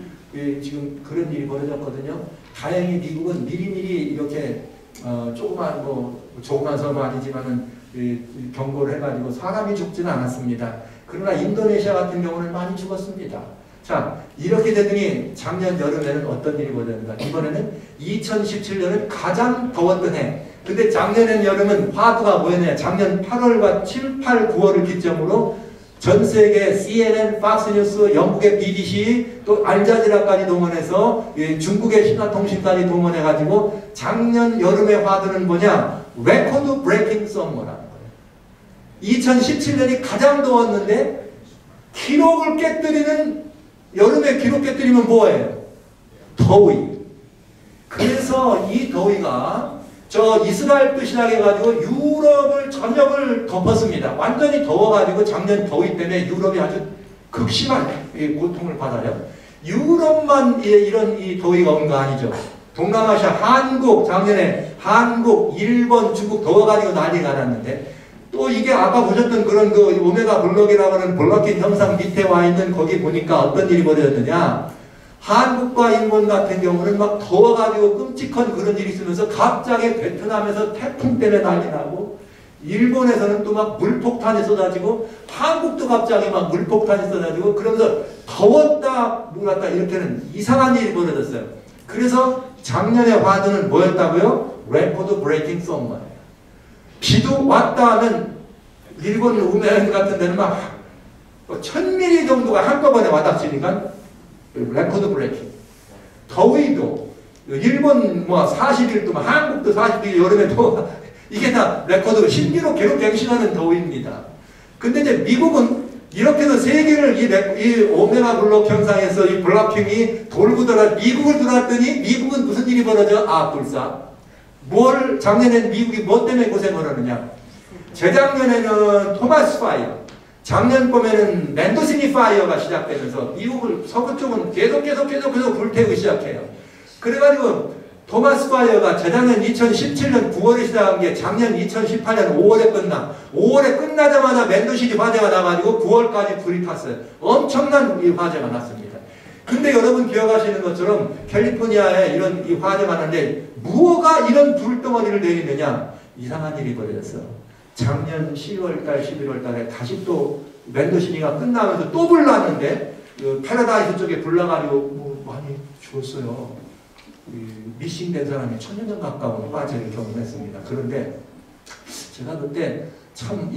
지금 그런 일이 벌어졌거든요. 다행히 미국은 미리미리 이렇게 조그만 섬은 아니지만은 경고를 해가지고 사람이 죽지는 않았습니다. 그러나 인도네시아 같은 경우는 많이 죽었습니다. 자, 이렇게 되더니 작년 여름에는 어떤 일이 벌어졌는가? 이번에는 2017년은 가장 더웠던 해. 근데 작년엔 여름은 화두가 뭐였냐? 작년 8월과 7, 8, 9월을 기점으로 전 세계 CNN, 팍스뉴스, 영국의 BBC, 또 알자지라까지 동원해서 중국의 신화통신까지 동원해가지고 작년 여름의 화두는 뭐냐? 레코드 브레이킹 썸머라는 거예요. 2017년이 가장 더웠는데 기록을 깨뜨리는 여름에 기록 깨뜨리면 뭐예요? 더위. 그래서 이 더위가 저 이스라엘도 시작해가지고 유럽을 전역을 덮었습니다. 완전히 더워가지고 작년 더위 때문에 유럽이 아주 극심한 고통을 받아요. 유럽만 이런 이 더위가 온 거 아니죠. 동남아시아, 한국, 작년에 한국, 일본, 중국 더워가지고 난리가 났는데 또 이게 아까 보셨던 그런 그 오메가 블록이라고 하는 블록킹 현상 밑에 와 있는 거기 보니까 어떤 일이 벌어졌느냐. 한국과 일본 같은 경우는 막 더워가지고 끔찍한 그런 일이 있으면서 갑자기 베트남에서 태풍 때문에 난리 나고 일본에서는 또 막 물폭탄이 쏟아지고 한국도 갑자기 막 물폭탄이 쏟아지고 그러면서 더웠다 몰랐다 이렇게는 이상한 일이 벌어졌어요. 그래서 작년의 화두는 뭐였다고요? 레코드 브레이킹 썸머예요. 비도 왔다 하면 일본 우메 같은 데는 막 1000mm 정도가 한꺼번에 와닥치니까 레코드 브레이킹. 더위도 일본 40일 동안 한국도 40일 여름에 더 이게 다 레코드 신기록 기록 갱신하는 더위입니다. 근데 이제 미국은 이렇게 해서 세계를 이 오메가 블록 현상에서 이 블록킹이 돌고 돌아 미국을 들어왔더니 미국은 무슨 일이 벌어져? 불사. 작년엔 미국이 뭐 때문에 고생을 하느냐? 재작년에는 토마스 파이어, 작년 봄에는 맨도시니 파이어가 시작되면서 미국을 서부 쪽은 계속 불태우기 시작해요. 그래가지고 토마스 파이어가 재작년 2017년 9월에 시작한 게 작년 2018년 5월에 끝나. 5월에 끝나자마자 맨도시니 화재가 나가지고 9월까지 불이 탔어요. 엄청난 이 화재가 났습니다. 근데 여러분 기억하시는 것처럼 캘리포니아에 이런 이 화재가 났는데 뭐가 이런 불덩어리를 내리느냐? 이상한 일이 벌어졌어. 작년 12월달, 11월달에 다시 또 맨도시니가 끝나면서 또 불났는데 패러다이스 쪽에 불나가지고 많이 죽었어요. 미싱된 사람이 1000년 가까운 화재를 경험했습니다. 그런데 제가 그때 참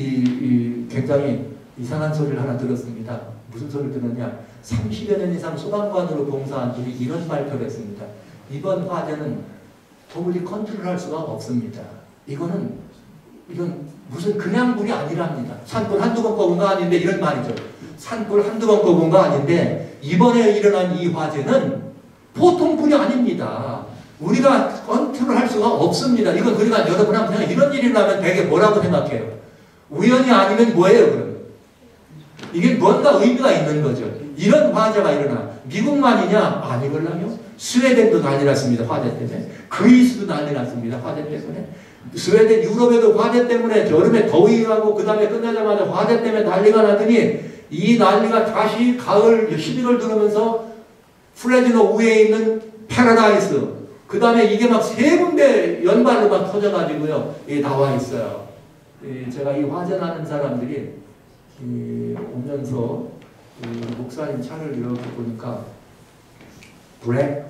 굉장히 이상한 소리를 하나 들었습니다. 무슨 소리를 들었냐? 30여 년 이상 소방관으로 봉사한 분이 이런 발표를 했습니다. 이번 화재는 도무지 컨트롤할 수가 없습니다. 이건 무슨 그냥 불이 아니랍니다. 산불 한두 번 꺼본 거 아닌데 이런 말이죠. 산불 한두 번 꺼본 거 아닌데 이번에 일어난 이 화재는 보통 불이 아닙니다. 우리가 컨트롤할 수가 없습니다. 이건 그러니까 여러분한테 그냥 이런 일이 나면 되게 뭐라고 생각해요? 우연이 아니면 뭐예요 그럼? 이게 뭔가 의미가 있는 거죠. 이런 화재가 일어나. 미국만이냐? 아니걸랑요. 스웨덴도 난리 났습니다. 화재 때문에. 그리스도 난리 났습니다. 화재 때문에. 스웨덴, 유럽에도 화재 때문에 여름에 더위하고 그 다음에 끝나자마자 화재 때문에 난리가 나더니 이 난리가 다시 가을 11월 들어오면서 플레지노 위에 있는 패러다이스 그 다음에 이게 막 세 군데 연발로 막 터져가지고요. 나와 있어요. 제가 이 화재 나는 사람들이 오면서 목사님 차를 이렇게 보니까 블랙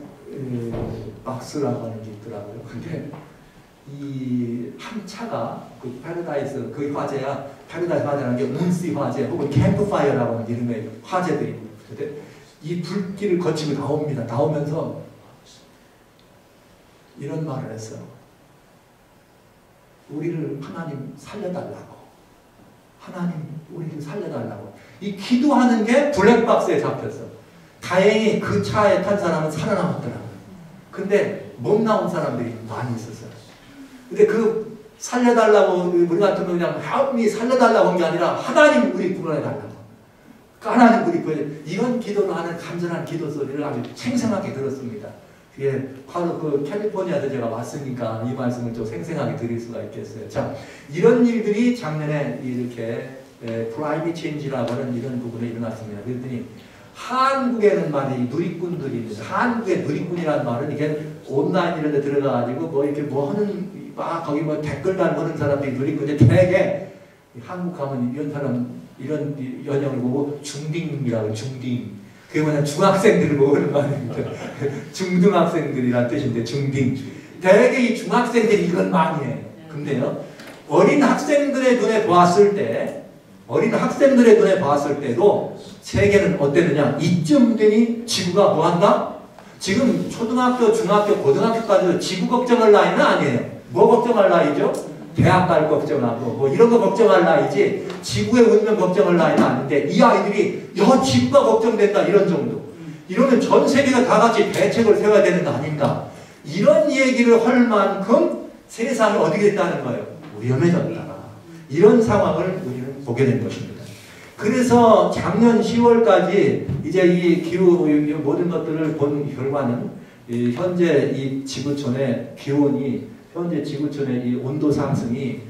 박스라고 하는 게 있더라고요. 근데 이 한 차가 그 패러다이스 그 화재야. 패러다이스 화재라는 게 운시 화재 혹은 캠프파이어라고 하는 이름의 화재들입니다. 근데 이 불길을 거치고 나옵니다. 나오면서 이런 말을 했어요. 우리를 하나님 살려달라고. 하나님 우리를 살려달라고. 이 기도하는 게 블랙박스에 잡혔어. 다행히 그 차에 탄 사람은 살아남았더라고요. 근데 못 나온 사람들이 많이 있었어요. 근데 그 살려달라고 우리 같은 건 그냥 help me 살려달라고 한 게 아니라 하나님 우리 구원해달라고. 하나님 우리 구원해. 이런 기도를 하는 간절한 기도 소리를 아주 생생하게 들었습니다. 그게 바로 그 캘리포니아에서 제가 왔으니까 이 말씀을 좀 생생하게 드릴 수가 있겠어요. 자, 이런 일들이 작년에 이렇게 프라이빗 체인지라고 하는 이런 부분에 일어났습니다. 그랬더니 한국에는 말이 누리꾼들이 있는데 한국의 누리꾼이라는 말은 이게 온라인 이런 데 들어가가지고 뭐 이렇게 뭐 하는 막 거기 뭐 댓글 달는 사람들이 누리고 이제 되게 한국 가면 이런 사람 이런 연령을 보고 중딩이라고 중딩. 그게 뭐냐 중학생들을 보고 그런 거 아닙니까? 중등학생들이란 뜻인데 중딩. 되게 이 중학생들이 이걸 많이 해. 근데요 어린 학생들의 눈에 보았을 때 때도 세계는 어땠느냐? 이쯤 되니 지구가 뭐한다? 지금 초등학교, 중학교, 고등학교까지도 지구 걱정할 나이는 아니에요. 뭐 걱정할 나이죠? 대학 갈 걱정하고 뭐 이런 거 걱정할 나이지 지구의 운명 걱정할 나이는 아닌데 이 아이들이 야 지구가 걱정된다 이런 정도. 이러면 전 세계가 다 같이 대책을 세워야 되는 거 아닌가? 이런 얘기를 할 만큼 세상이 어떻게 됐다는 거예요? 위험해졌다. 이런 상황을 우리는 보게 된 것입니다. 그래서 작년 10월까지 이제 이 기후 모든 것들을 본 결과는 현재 이 지구촌의 기온이 현재 지구촌의 이 온도 상승이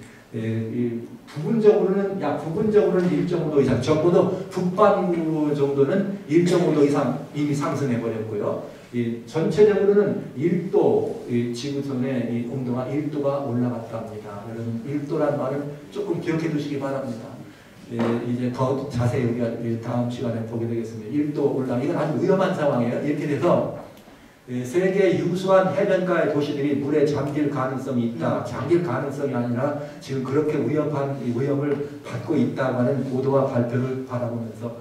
부분적으로는 1.5도 이상 적어도 북반구 정도는 1.5도 이상 이미 상승해 버렸고요. 전체적으로는 1도 지구촌의 이 온도가 1도가 올라갔다 합니다. 여러분 1도란 말은 조금 기억해 두시기 바랍니다. 이제 더 자세히 우리가 다음 시간에 보게 되겠습니다. 1도 올라 이건 아주 위험한 상황이에요. 이렇게 돼서 세계 유수한 해변가의 도시들이 물에 잠길 가능성이 있다. 잠길 가능성이 아니라 지금 그렇게 위험한 위험을 받고 있다고 하는 보도와 발표를 바라보면서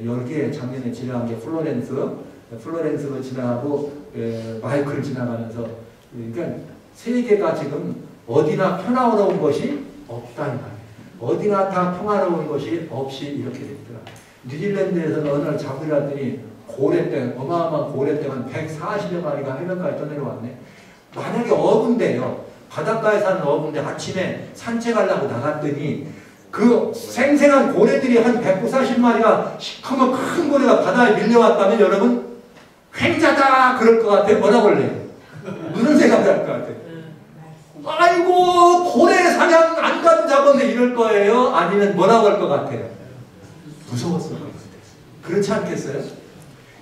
여기에 작년에 지나간 게 플로렌스로 지나가고 마이클 지나가면서 그러니까 세계가 지금 어디나 평화로운 것이 없다는 말이에요. 어디나 다 평화로운 것이 없이 이렇게 됐더라. 뉴질랜드에서는 어느 날 잡으려더니 고래땡, 어마어마한 고래땡 한 140여 마리가 해변가에 떠내려왔네. 만약에 어부인데요. 바닷가에 사는 어부인데 아침에 산책하려고 나갔더니 그 생생한 고래들이 한 140마리가 시커먼 큰 고래가 바다에 밀려왔다면 여러분 횡자다 그럴 것 같아요. 뭐라고 할래요? 무슨 생각할 것 같아요? 아이고 고래 사냥 안 가도 잡았네 이럴 거예요? 아니면 뭐라고 할 것 같아요? 무서웠을 것 같아요. 그렇지 않겠어요?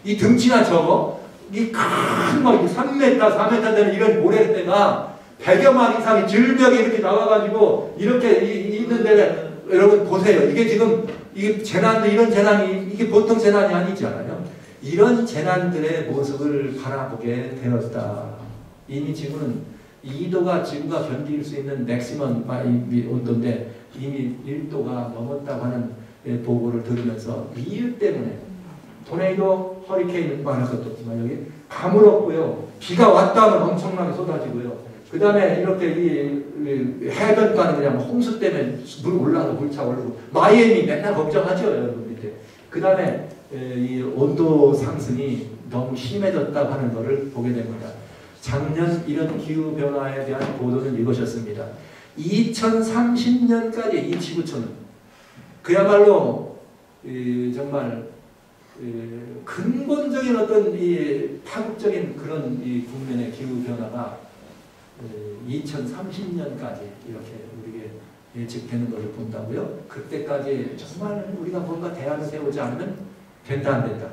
이 등치나 적어 이 큰 거 3m, 4m 되는 이런 고래떼가 100여 마리 이상이 절벽에 이렇게 나와가지고 이렇게 있는데 여러분 보세요. 이게 지금 이게 재난도 이런 재난이 이게 보통 재난이 아니잖아요. 이런 재난들의 모습을 바라보게 되었다. 이미 지구는 2도가 지구가 견딜 수 있는 맥시멈 온도인데 이미 1도가 넘었다고 하는 보고를 들으면서 이 일 때문에 토네이도, 허리케인 말할 것도 없지만 여기 가물었고요. 비가 왔다 하면 엄청나게 쏟아지고요. 그 다음에 이렇게 이 해변가는 그냥 홍수 때문에 물 올라서 물차 오르고 마이애미 맨날 걱정하죠 여러분 밑에. 그 다음에 이 온도 상승이 너무 심해졌다고 하는 것을 보게 됩니다. 작년 이런 기후변화에 대한 보도는 이것이었습니다. 2030년까지 이 지구촌은 그야말로 정말 근본적인 어떤 이 파국적인 그런 이 국면의 기후변화가 2030년까지 이렇게 우리에게 예측되는 것을 본다고요. 그때까지 정말 우리가 뭔가 대안을 세우지 않으면 된다 안 된다?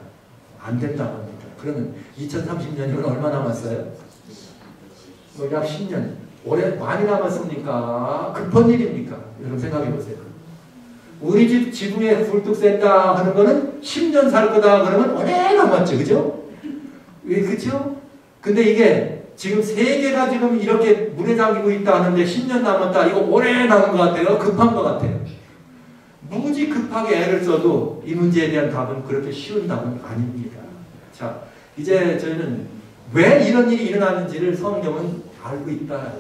안 된다고 합니다. 그러면 2030년이면 얼마 남았어요? 뭐 약 10년. 올해 많이 남았습니까? 급한 일입니까? 여러분 생각해 보세요. 우리 집 지붕에 굴뚝 샌다 하는 거는 10년 살 거다 그러면 오래 남았죠. 그죠? 그죠? 근데 이게 지금 세계가 지금 이렇게 물에 잠기고 있다 하는데 10년 남았다. 이거 오래 남은 것 같아요. 급한 것 같아요. 무지 급하게 애를 써도 이 문제에 대한 답은 그렇게 쉬운 답은 아닙니다. 자, 이제 저희는 왜 이런 일이 일어나는지를 성경은 알고 있다.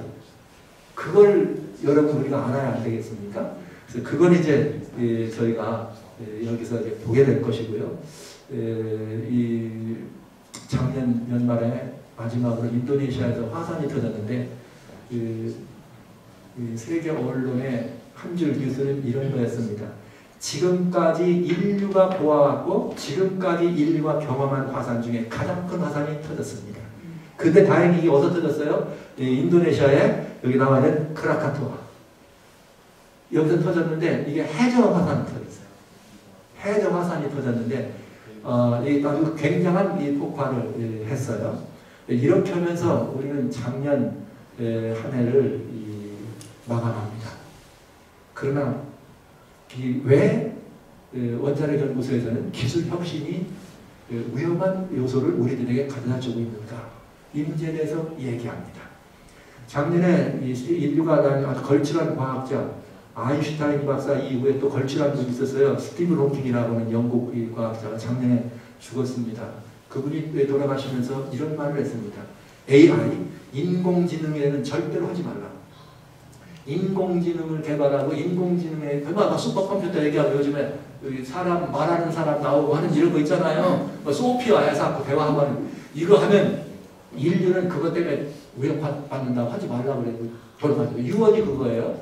그걸 여러분 우리가 알아야 안 되겠습니까? 그래서 그걸 이제 저희가 여기서 이제 보게 될 것이고요. 이 작년 연말에 마지막으로 인도네시아에서 화산이 터졌는데 세계 언론의 한 줄 뉴스는 이런 거였습니다. 지금까지 인류가 보아왔고 지금까지 인류가 경험한 화산 중에 가장 큰 화산이 터졌습니다. 근데 다행히 이게 어디서 터졌어요? 인도네시아에 여기 나와 있는 크라카토아. 여기서 터졌는데 이게 해저 화산이 터졌어요. 해저 화산이 터졌는데 아주 굉장한 이 폭발을 했어요. 이렇게 하면서 우리는 작년 한 해를 마감합니다. 그러나 왜 원자력 연구소에서는 기술 혁신이 위험한 요소를 우리들에게 가져다주고 있는가? 이 문제에 대해서 얘기합니다. 작년에 인류가 아주 걸출한 과학자 아인슈타인 박사 이후에 또 걸출한 분이 있었어요. 스티븐 호킹이라고 하는 영국 과학자가 작년에 죽었습니다. 그분이 돌아가시면서 이런 말을 했습니다. AI, 인공지능에는 절대로 하지 말라. 인공지능을 개발하고 인공지능에 막 슈퍼컴퓨터 얘기하고 요즘에 사람 말하는 사람 나오고 하는 이런 거 있잖아요. 소피아에서 대화하고 하는 이거 하면 인류는 그것 때문에 위협받는다고 하지 말라고 그래도 돌아가지고 유언이 그거예요.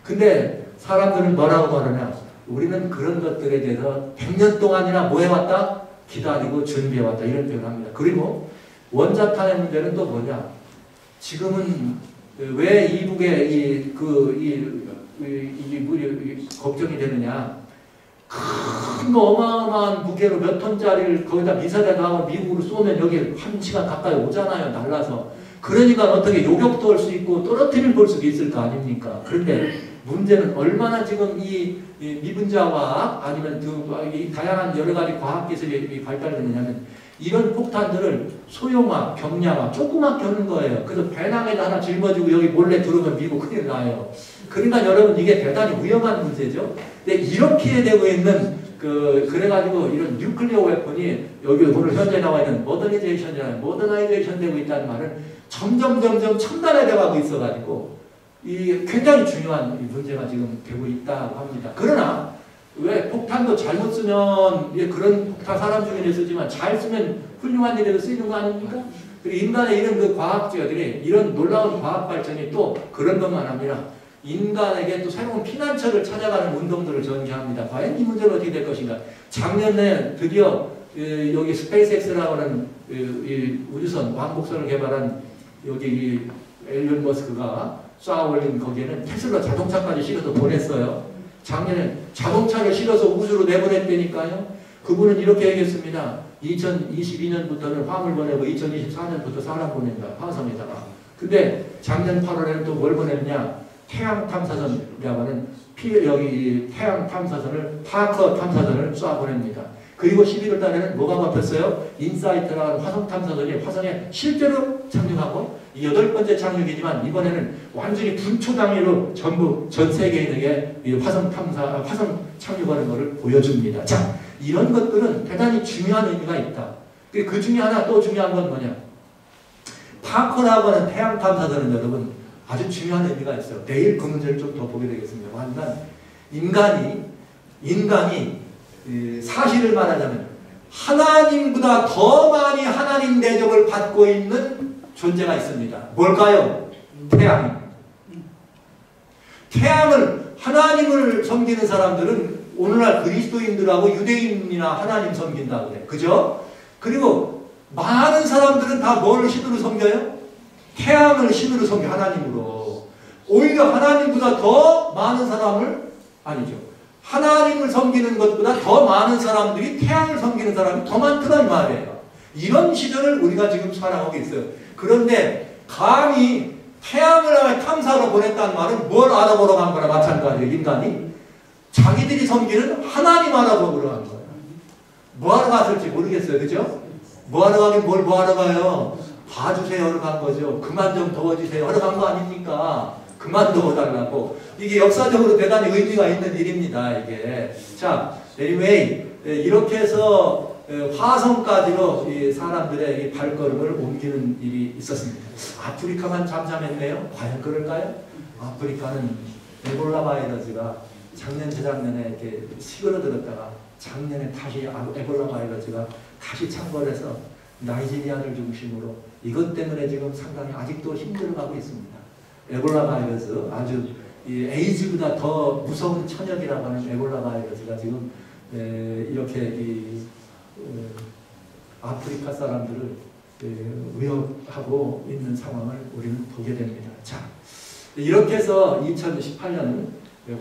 근데 사람들은 뭐라고 말하냐? 우리는 그런 것들에 대해서 100년 동안이나 뭐 해왔다? 기다리고 준비해왔다 이런 표현을 합니다. 그리고 원자탄의 문제는 또 뭐냐? 지금은 왜 이북에 걱정이 되느냐? 큰 어마어마한 무게로 몇 톤짜리를 거기다 미사일에 나가고 미국으로 쏘면 여기 1시간 가까이 오잖아요. 날라서. 그러니까 어떻게 요격도 할 수 있고 떨어뜨릴 볼 수도 있을 거 아닙니까? 그런데 문제는 얼마나 지금 이 미분자화학 아니면 이 다양한 여러 가지 과학기술이 발달되느냐면 이런 폭탄들을 소형화, 경량화, 조그맣게 하는 거예요. 그래서 배낭에다 하나 짊어지고 여기 몰래 들어오면 미국 큰일 나요. 그러니까 여러분 이게 대단히 위험한 문제죠. 근데 이렇게 되고 있는 그래가지고 이런 뉴클리어 웨폰이 여기 오늘 현재 나와 있는 모더나이제이션 되고 있다는 말은 점점 첨단화되어 가고 있어가지고 이 굉장히 중요한 문제가 지금 되고 있다고 합니다. 그러나 왜 폭탄도 잘못 쓰면 그런 폭탄 사람 중에 쓰지만 잘 쓰면 훌륭한 일에도 쓰이는 거 아닙니까? 그리고 인간의 이런 그 과학자들이 이런 놀라운 과학 발전이 또 그런 것만 아니라 인간에게 또 새로운 피난처를 찾아가는 운동들을 전개합니다. 과연 이 문제는 어떻게 될 것인가? 작년에 드디어 여기 스페이스X라고 하는 우주선 왕복선을 개발한 여기 앨런 머스크가 쏴 올린 거기에는 테슬라 자동차까지 실어서 보냈어요. 작년에 자동차를 실어서 우주로 내보냈다니까요. 그분은 이렇게 얘기했습니다. 2022년부터는 화물 보내고 2024년부터 사람 보낸다. 화성에다가. 근데 작년 8월에는 또 뭘 보냈냐? 태양 탐사선이라고 하는 여기 태양 탐사선을 파커 탐사선을 쏴 보냅니다. 그리고 11월 달에는 뭐가 잡혔어요? 인사이트라는 화성 탐사선이 화성에 실제로 착륙하고 8번째 착륙이지만 이번에는 완전히 분초 단위로 전부 전 세계인에게 화성 착륙하는 것을 보여줍니다. 자, 이런 것들은 대단히 중요한 의미가 있다. 그 중에 하나 또 중요한 건 뭐냐? 파커라고 하는 태양 탐사선은 여러분 아주 중요한 의미가 있어요. 내일 그 문제를 좀 더 보게 되겠습니다. 인간이 사실을 말하자면 하나님보다 더 많이 하나님 대접을 받고 있는 존재가 있습니다. 뭘까요? 태양을 하나님을 섬기는 사람들은 오늘날 그리스도인들하고 유대인이나 하나님 섬긴다고 그래. 그죠? 그리고 많은 사람들은 다 뭘 신으로 섬겨요? 태양을 신으로 섬겨. 하나님으로. 오히려 하나님보다 더 많은 사람을 하나님을 섬기는 것보다 더 많은 사람들이 태양을 섬기는 사람이 더 많더란 말이에요. 이런 시대를 우리가 지금 살아가고 있어요. 그런데 감히 태양을 탐사로 보냈다는 말은 뭘 알아보러 간 거나 마찬가지예요. 인간이 자기들이 섬기는 하나님 알아보러 간 거예요. 뭐하러 갔을지 모르겠어요. 그죠? 뭐하러 가긴 뭐하러 가요? 봐주세요. 간 거죠. 그만 좀 더워주세요. 하러 간 거 아닙니까? 그만 더워달라고. 이게 역사적으로 대단히 의미가 있는 일입니다. 이게. 자, anyway, 이렇게 해서 화성까지로 이 사람들의 이 발걸음을 옮기는 일이 있었습니다. 아프리카만 잠잠했네요. 과연 그럴까요? 아프리카는 에볼라 바이러스가 작년, 재작년에 이렇게 시그러들었다가 작년에 다시 에볼라 바이러스가 다시 창궐해서 나이지리아를 중심으로 이것 때문에 지금 상당히 아직도 힘들어가고 있습니다. 에볼라 바이러스 아주 에이즈보다 더 무서운 천역이라고 하는 에볼라 바이러스가 지금 이렇게 아프리카 사람들을 위협하고 있는 상황을 우리는 보게 됩니다. 자, 이렇게 해서 2018년은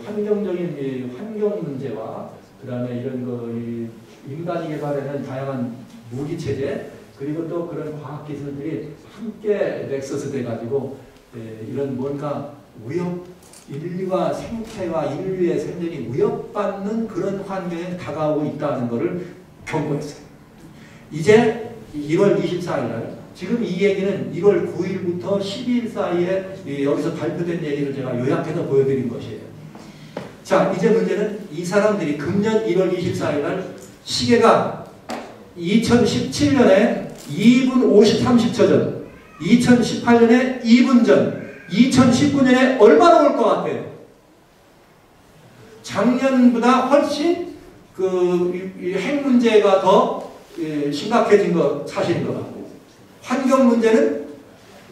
환경적인 환경 문제와 그 다음에 이런 인간이 개발하는 다양한 무기 체제, 그리고 또 그런 과학기술들이 함께 넥서스 돼가지고 이런 뭔가 인류와 생태와 인류의 생존이 위협받는 그런 환경에 다가오고 있다는 것을 경고했어요. 이제 1월 24일 날 지금 이 얘기는 1월 9일부터 12일 사이에 여기서 발표된 얘기를 제가 요약해서 보여드린 것이에요. 자, 이제 문제는 이 사람들이 금년 1월 24일 날 시계가 2017년에 2분 30초 전, 2018년에 2분 전, 2019년에 얼마나 올 것 같아요? 작년보다 훨씬 핵 문제가 더 심각해진 거 사실인 것 같고, 환경 문제는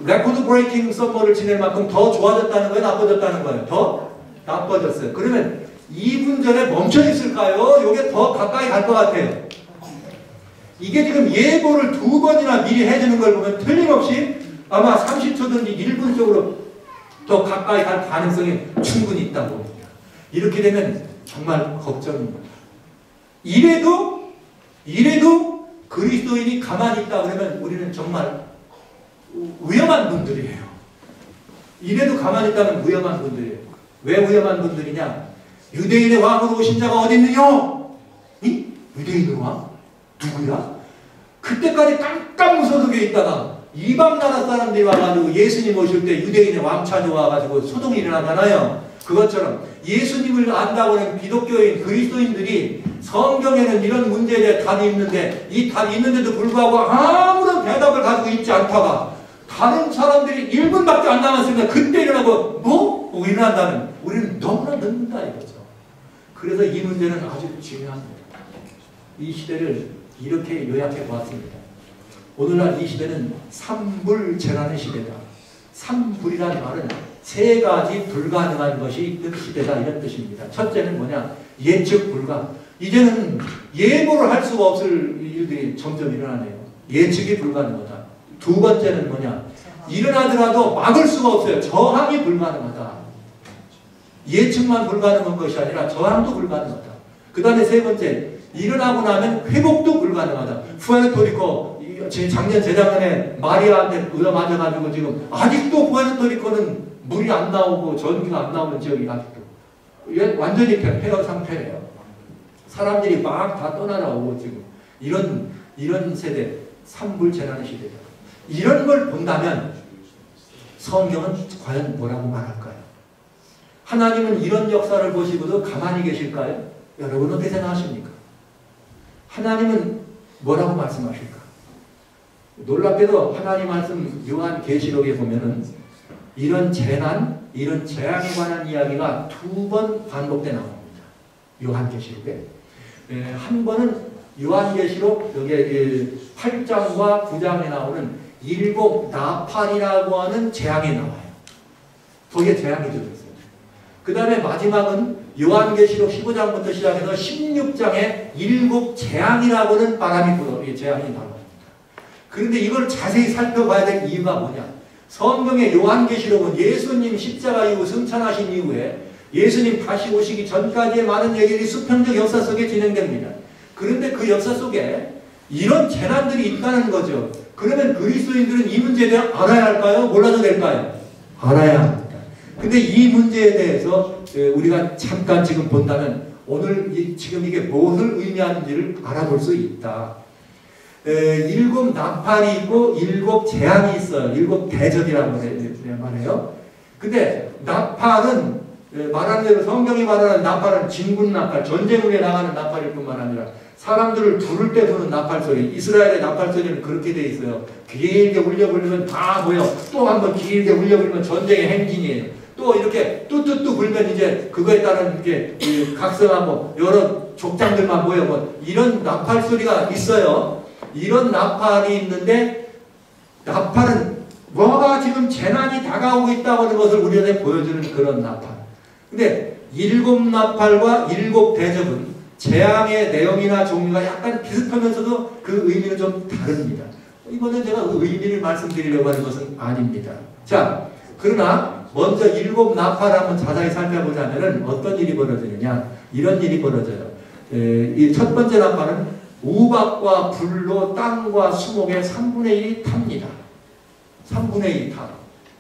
레코드 브레이킹 썸머를 지낼 만큼 더 좋아졌다는 거예요? 나빠졌다는 거예요? 더 나빠졌어요. 그러면 2분 전에 멈춰 있을까요? 이게 더 가까이 갈 것 같아요. 이게 지금 예보를 2번이나 미리 해주는 걸 보면 틀림없이 아마 30초든지 1분 쪽으로 더 가까이 갈 가능성이 충분히 있다고 봅니다. 이렇게 되면 정말 걱정입니다. 이래도 그리스도인이 가만히 있다 그러면 우리는 정말 위험한 분들이에요. 이래도 가만히 있다면 위험한 분들이에요. 왜 위험한 분들이냐? 유대인의 왕으로 오신 자가 어디 있느냐? 유대인의 왕? 누구야? 그때까지 깜깜 무소속에 있다가 이방 나라 사람들이 와가지고 예수님 오실 때 유대인의 왕 찾아와가지고 소동이 일어나잖아요. 그것처럼 예수님을 안다고 하는 기독교인 그리스도인들이 성경에는 이런 문제에 대해 답이 있는데 이 답이 있는데도 불구하고 아무런 대답을 가지고 있지 않다가 다른 사람들이 1분밖에 안 남았으니까 그때 일어나고 뭐 일어난다면 우리는 너무나 늦는다 이거죠. 그래서 이 문제는 아주 중요합니다. 이 시대를 이렇게 요약해 보았습니다. 오늘날 이 시대는 삼불 재난의 시대다. 삼불이라는 말은 세 가지 불가능한 것이 있는 시대다 이런 뜻입니다. 첫째는 뭐냐? 예측 불가. 이제는 예보를 할 수가 없을 일들이 점점 일어나네요. 예측이 불가능하다. 두 번째는 뭐냐? 일어나더라도 막을 수가 없어요. 저항이 불가능하다. 예측만 불가능한 것이 아니라 저항도 불가능하다. 그 다음에 세 번째, 일어나고 나면 회복도 불가능하다. 푸에르토리코 작년 재작년에 마리아한테 얻어맞아가지고 지금 아직도 푸에르토리코는 물이 안 나오고 전기가 안 나오는 지역이 아직도 완전히 폐허 상태예요. 사람들이 막 다 떠나나오고 지금 이런 세대 삼불 재난의 시대다. 이런 걸 본다면 성경은 과연 뭐라고 말할까요? 하나님은 이런 역사를 보시고도 가만히 계실까요? 여러분 어떻게 생각하십니까? 하나님은 뭐라고 말씀하실까? 놀랍게도 하나님 말씀 요한계시록에 보면은 이런 재난, 이런 재앙에 관한 이야기가 2번 반복돼 나옵니다. 요한계시록에. 한 번은 요한계시록 여기에 8장과 9장에 나오는 7 나팔이라고 하는 재앙이 나와요. 거기에 재앙이 들어있어요. 그 다음에 마지막은 요한계시록 15장부터 시작해서 16장에 7 재앙이라고 하는 바람이 불어 재앙이 나옵니다. 그런데 이걸 자세히 살펴봐야 될 이유가 뭐냐? 성경의 요한계시록은 예수님 십자가 이후 승천하신 이후에 예수님 다시 오시기 전까지의 많은 얘기들이 수평적 역사 속에 진행됩니다. 그런데 그 역사 속에 이런 재난들이 있다는 거죠. 그러면 그리스도인들은 이 문제에 대해 알아야 할까요? 몰라도 될까요? 알아야 합니다. 근데 이 문제에 대해서 우리가 잠깐 지금 본다면 오늘 지금 이게 무엇을 의미하는지를 알아볼 수 있다. 7 나팔이 있고 7 재앙이 있어요. 7 대접이라고 말해요. 근데 나팔은 말하는 대로 성경이 말하는 나팔은 진군 나팔, 전쟁을 해 나가는 나팔일 뿐만 아니라 사람들을 부를 때 부는 나팔 소리, 이스라엘의 나팔 소리는 그렇게 돼 있어요. 길게 울려 불리면 다 모여. 또 한 번 길게 울려 불리면 전쟁의 행진이에요. 또 이렇게 뚜뚜뚜 불면 이제 그거에 따른 이렇게 각성하고 여러 족장들만 모여 뭐 이런 나팔 소리가 있어요. 이런 나팔이 있는데 나팔은 뭐가 지금 재난이 다가오고 있다고 하는 것을 우리한테 보여주는 그런 나팔. 근데 7 나팔과 7 대접은 재앙의 내용이나 종류가 약간 비슷하면서도 그 의미는 좀 다릅니다. 이거는 제가 그 의미를 말씀드리려고 하는 것은 아닙니다. 자, 그러나 먼저 7 나팔을 한번 자세히 살펴보자면 어떤 일이 벌어지느냐? 이런 일이 벌어져요. 이 첫 번째 나팔은 우박과 불로 땅과 수목의 3분의 1이 탑니다. 3분의 1이 타.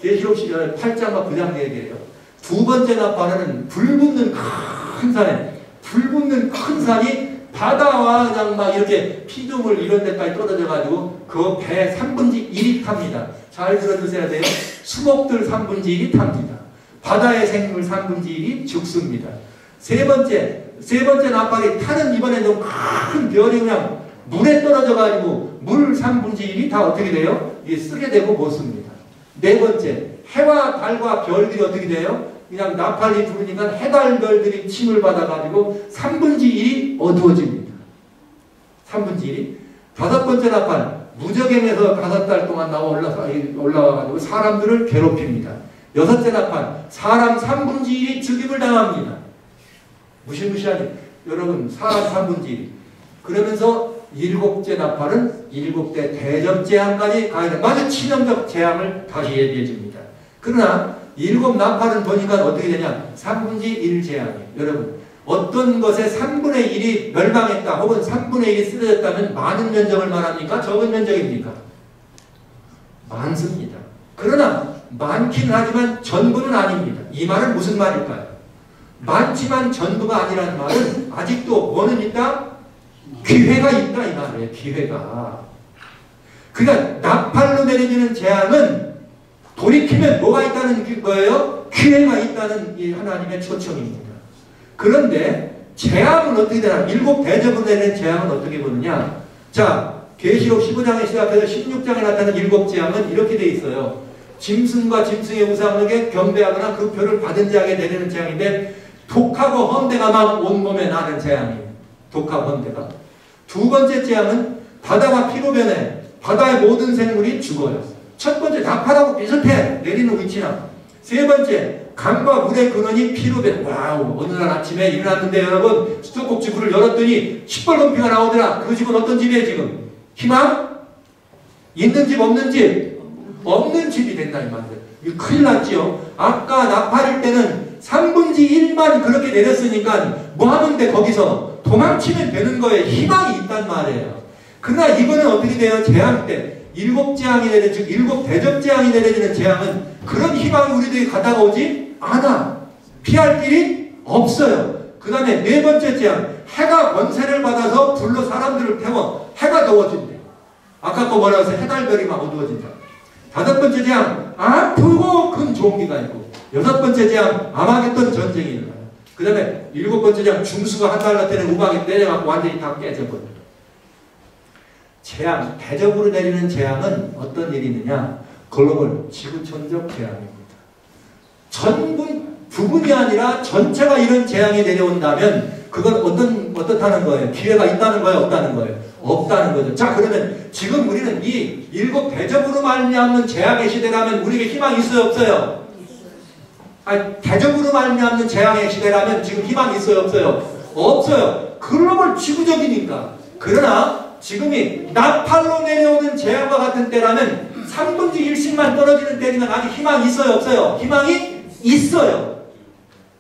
계시록 8장과 9장 얘기예요. 두 번째 나팔은 불붙는 큰 산에, 불붙는 큰 산이 바다와 그냥 막 이렇게 피조물 이런 데까지 떨어져가지고 그 배 3분의 1이 탑니다. 잘 들어주셔야 돼요. 수목들 3분의 1이 탑니다. 바다의 생물 3분의 1이 죽습니다. 세 번째 나팔이 타는 이번에 좀 큰 별이 그냥 물에 떨어져가지고 물 3분의 1이 다 어떻게 돼요? 이게 쓰게 되고 못 씁니다. 네 번째, 해와 달과 별들이 어떻게 돼요? 그냥 나팔이 부르니까 해달 별들이 침을 받아가지고 3분의 1이 어두워집니다. 3분의 1이. 다섯 번째 나팔, 무저갱에서 5달 동안 올라와가지고 사람들을 괴롭힙니다. 여섯째 나팔, 사람 3분의 1이 죽임을 당합니다. 무시무시하니 여러분 사람 3분의 1. 그러면서 일곱째 나팔은 7대 대접 재앙까지 가야 돼. 아주 치명적 재앙을 다시 얘기해 줍니다. 그러나 7 나팔은 보니까 어떻게 되냐? 3분의 1 재앙이에요. 여러분 어떤 것에 3분의 1이 멸망했다 혹은 3분의 1이 쓰러졌다면 많은 면적을 말합니까? 적은 면적입니까? 많습니다. 그러나 많긴 하지만 전부는 아닙니다. 이 말은 무슨 말일까요? 많지만 전부가 아니라는 말은 아직도 뭐는 있다? 기회가 있다 이 말이에요. 기회가. 그러니까 나팔로 내려지는 재앙은 돌이키면 뭐가 있다는 거예요? 기회가 있다는 이 하나님의 초청입니다. 그런데 재앙은 어떻게 되나? 7 대접으로 내리는 재앙은 어떻게 보느냐? 자, 계시록 15장에 시작해서 16장에 나타나는 7 재앙은 이렇게 돼 있어요. 짐승과 짐승의 우상에게 경배하거나 그 표를 받은 자에게 내리는 재앙인데 독하고 헌대가 막 온몸에 나는 재앙이에요. 독하고 헌대가. 두 번째 재앙은 바다가 피로 변해 바다의 모든 생물이 죽어요. 첫 번째 나팔하고 비슷해. 내리는 위치나. 세 번째 강과 물의 근원이 피로 변해. 와우, 어느 날 아침에 일어났는데 여러분 수도꼭지 불을 열었더니 시뻘건 피가 나오더라. 그 집은 어떤 집이에요 지금? 희망? 있는 집 없는 집? 없는 집이 된다 이 말이에요. 이거 큰일 났지요. 아까 나팔일 때는 3분의 1만 그렇게 내렸으니까 뭐 하면 돼? 거기서 도망치면 되는 거에 희망이 있단 말이에요. 그러나 이거는 어떻게 돼요? 재앙 때 7 재앙이 내려, 즉 7 대접 재앙이 내려지는 재앙은 그런 희망이 우리들이 가다가 오지 않아. 피할 길이 없어요. 그 다음에 네 번째 재앙, 해가 권세를 받아서 불로 사람들을 태워 해가 더워진대. 아까 거 뭐라고 해서 해달별이 막 어두워진다. 다섯 번째 재앙, 아프고 큰 종기가 있고. 여섯 번째 재앙, 아마겟돈 전쟁이 일어나요. 그 다음에 7번째 재앙, 중수가 한 달러 때는 우박이 때려갖고 완전히 다 깨져버려요. 재앙, 대접으로 내리는 재앙은 어떤 일이 있느냐? 글로벌 지구촌적 재앙입니다. 전부 부분이 아니라 전체가 이런 재앙이 내려온다면 그건 어떻다는 거예요? 기회가 있다는 거예요? 없다는 거예요? 없다는 거죠. 자, 그러면 지금 우리는 이 7 대접으로 말미암는 재앙의 시대라면 우리에게 희망이 있어요? 없어요? 아니, 대접으로 말미암는 재앙의 시대라면 지금 희망이 있어요? 없어요? 없어요. 글로벌 지구적이니까. 그러나 지금이 나팔로 내려오는 재앙과 같은 때라면 3분의 1씩만 떨어지는 때면 아직 희망이 있어요? 없어요? 희망이 있어요.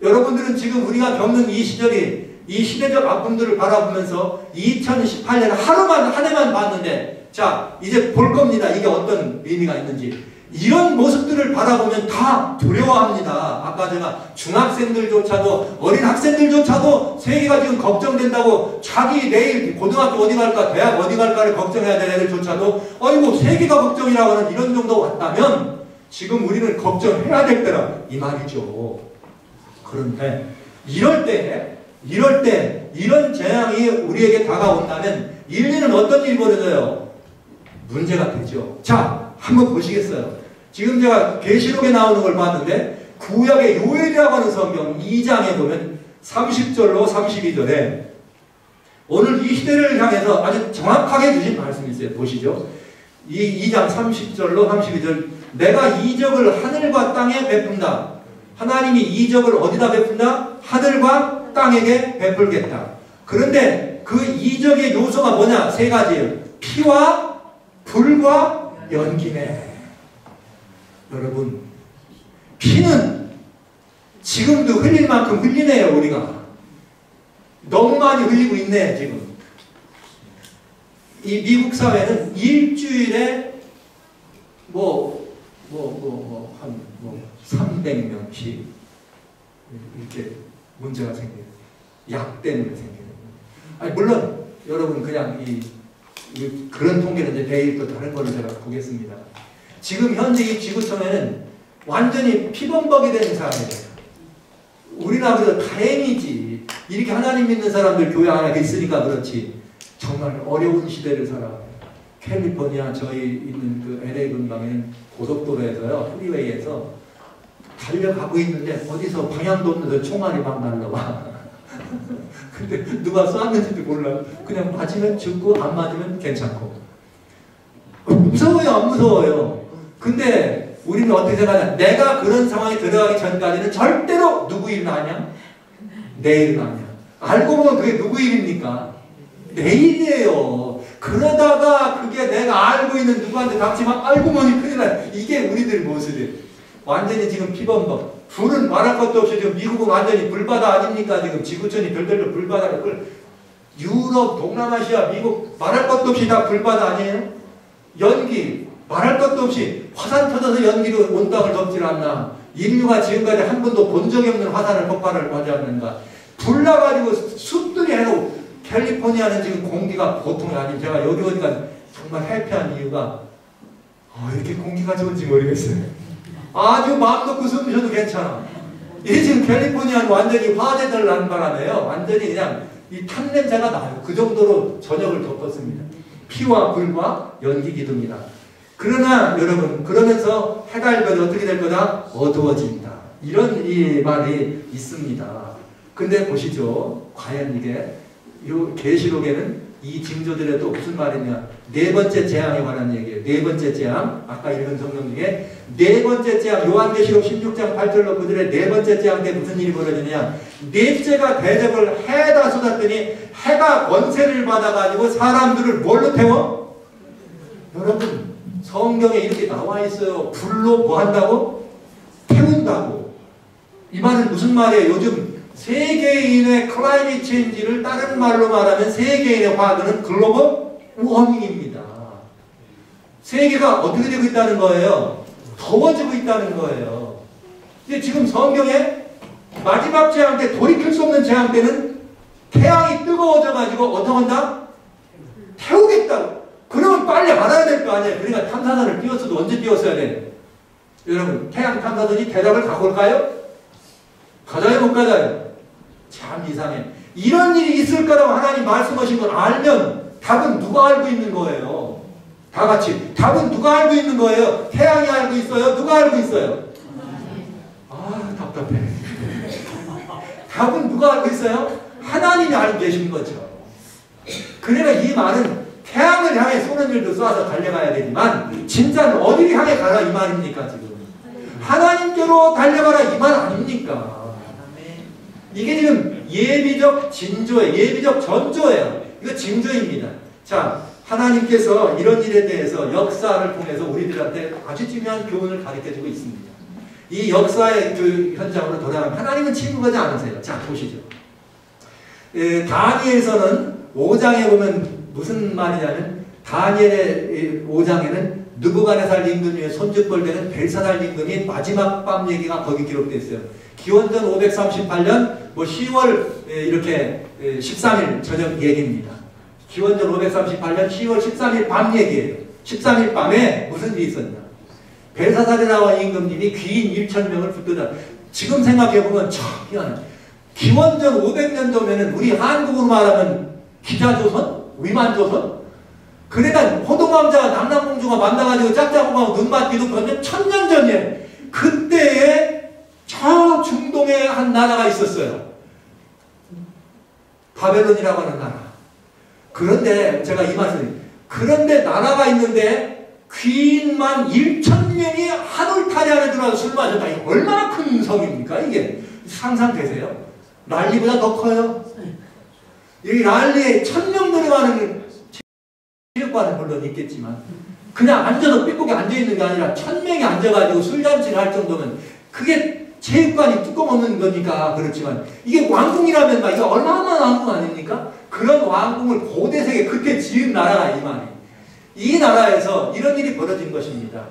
여러분들은 지금 우리가 겪는 이 시절이 이 시대적 아픔들을 바라보면서 2018년 한 해만 봤는데 자 이제 볼 겁니다. 이게 어떤 의미가 있는지. 이런 모습들을 바라보면 다 두려워합니다. 아까 제가 중학생들조차도 어린 학생들조차도 세계가 지금 걱정된다고 자기 내일 고등학교 어디 갈까 대학 어디 갈까를 걱정해야 되는 애들조차도 어이구 세계가 걱정이라고 하는 이런 정도 왔다면 지금 우리는 걱정해야 될 때라 이 말이죠. 그런데 이럴 때 이런 재앙이 우리에게 다가온다면 인류는 어떤 일이 벌어져요? 문제가 되죠. 자, 한번 보시겠어요? 지금 제가 계시록에 나오는 걸 봤는데 구약의 요엘이라고 하는 성경 2장에 보면 30절로 32절에 오늘 이 시대를 향해서 아주 정확하게 주신 말씀이 있어요. 보시죠. 이 2장 30절로 32절 내가 이적을 하늘과 땅에 베푼다. 하나님이 이적을 어디다 베푼다? 하늘과 땅에게 베풀겠다. 그런데 그 이적의 요소가 뭐냐? 세 가지예요. 피와 불과 연기네. 여러분 피는 지금도 흘릴 만큼 흘리네요. 우리가 너무 많이 흘리고 있네. 지금 이 미국 사회는 일주일에 한 300명씩 이렇게 문제가 생겨요. 약 때문에 생겨요. 아니, 물론 여러분 그냥 그런 통계는 이제 내일 또 다른 걸로 제가 보겠습니다. 지금 현재 이 지구촌에는 완전히 피범벅이 된 사회예요. 우리나라 그래도 다행이지. 이렇게 하나님 믿는 사람들 교회 하나 있으니까 그렇지. 정말 어려운 시대를 살아가요. 캘리포니아 저희 있는 그 LA 근방에는 고속도로에서요, 프리웨이에서 달려가고 있는데 어디서 방향도 없는데 총알이 막 날라와. 근데 누가 쐈는지도 몰라. 그냥 맞으면 죽고 안 맞으면 괜찮고. 무서워요, 안 무서워요? 근데 우리는 어떻게 생각하냐? 내가 그런 상황에 들어가기 전까지는 절대로 누구 일은 아냐? 내 일은 아냐? 알고 보면 그게 누구 일입니까? 내 일이에요. 그러다가 그게 내가 알고 있는 누구한테 닥치면 알고 보니 큰일 나. 이게 우리들 모습이에요. 완전히 지금 피범벅. 불은 말할 것도 없이 지금 미국은 완전히 불바다 아닙니까? 지금 지구촌이 별들로 불바다로 유럽, 동남아시아, 미국 말할 것도 없이 다 불바다 아니에요? 연기 말할 것도 없이 화산 터져서 연기로 온 땅을 덮질 않나? 인류가 지금까지 한 번도 본 적이 없는 화산을 폭발을 하지 않는가? 불 나가지고 숲들이 해놓고 캘리포니아는 지금 공기가 보통이 아닌 제가 여기 오니까 정말 해피한 이유가 이렇게 공기가 좋은지 모르겠어요. 아주 마음 놓고 숨 쉬어도 괜찮아. 이게 지금 캘리포니아는 완전히 화재들 난 바람에요. 완전히 그냥 이 탄 냄새가 나요. 그 정도로 저녁을 덮었습니다. 피와 불과 연기 기둥이다. 그러나 여러분 그러면서 해가 일별이 어떻게 될 거다? 어두워진다. 이런 이 말이 있습니다. 근데 보시죠. 과연 이게 이 계시록에는 이 징조들에 또 무슨 말이냐? 네 번째 재앙에 관한 얘기예요. 네 번째 재앙. 아까 읽은 성경 중에 네 번째 재앙. 요한계시록 16장 8절로 그들의 네 번째 재앙 때 무슨 일이 벌어지느냐? 넷째가 대접을 해에다 쏟았더니 해가 권세를 받아가지고 사람들을 뭘로 태워? 여러분 성경에 이렇게 나와 있어요. 불로 뭐 한다고? 태운다고. 이 말은 무슨 말이에요? 요즘 세계인의 클라이밋 체인지를 다른 말로 말하면 세계인의 화두는 글로벌 워밍입니다. 세계가 어떻게 되고 있다는 거예요? 더워지고 있다는 거예요. 근데 지금 성경에 마지막 재앙 때 돌이킬 수 없는 재앙 때는 태양이 뜨거워져 가지고 어떻게 한다? 태우겠다고. 그러면 빨리 알아야 될 거 아니에요. 그러니까 탐사선을 띄웠어도 언제 띄웠어야 돼? 여러분 태양 탐사선이 대답을 갖고 올까요? 가자요 못 가자요? 참 이상해. 이런 일이 있을 거라고 하나님 말씀하신 걸 알면 답은 누가 알고 있는 거예요? 다 같이 답은 누가 알고 있는 거예요? 태양이 알고 있어요? 누가 알고 있어요? 아 답답해. 답은 누가 알고 있어요? 하나님이 알고 계신 거죠. 그러니까 이 말은 태양을 향해 쏘는 일도 쏴서 달려가야 되지만 진짜는 어디를 향해 가라 이 말입니까 지금? 하나님께로 달려가라 이 말 아닙니까? 이게 지금 예비적 징조예요. 예비적 전조예요. 이거 징조입니다. 자, 하나님께서 이런 일에 대해서 역사를 통해서 우리들한테 아주 중요한 교훈을 가르쳐주고 있습니다. 이 역사의 그 현장으로 돌아가면 하나님은 침묵하지 않으세요. 자, 보시죠. 다니엘서는 5장에 보면 무슨 말이냐면 다니엘의 5장에는 느부갓네살 임금의 손짓벌되는 벨사살 임금이 마지막 밤 얘기가 거기 기록되어 있어요. 기원전 538년 10월 이렇게 13일 저녁 얘기입니다. 기원전 538년 10월 13일 밤 얘기예요. 13일 밤에 무슨 일이 있었냐? 벨사살이라고 임금님이 귀인 1,000명을 붙들다. 지금 생각해보면 참 희한해. 기원전 500년도면은 우리 한국으로 말하면 기자조선? 위만조선? 그러니까 호동왕자가 남남공주가 만나가지고 짝짝하고 눈맞기도 그러면 1000년 전이에요. 그때에 저 중동에 한 나라가 있었어요. 바벨론이라고 하는 나라. 그런데 제가 이 말씀, 그런데 나라가 있는데 귀인만 1,000명이 한 울타리 안에 들어와서 술 마셨다. 이게 얼마나 큰 성입니까 이게? 상상되세요? 랄리보다 더 커요. 이 랄리에 1,000명 들어가는 체육관은 물론 있겠지만 그냥 앉아서 삐꾸게 앉아있는 게 아니라 1,000명이 앉아가지고 술잔치를 할 정도면 그게 체육관이 뚜껑 없는 거니까 그렇지만 이게 왕궁이라면 막 이게 얼마나 왕궁 아닙니까? 그런 왕궁을 고대 세계 그때 지은 나라가 이 말이에요. 이 나라에서 이런 일이 벌어진 것입니다.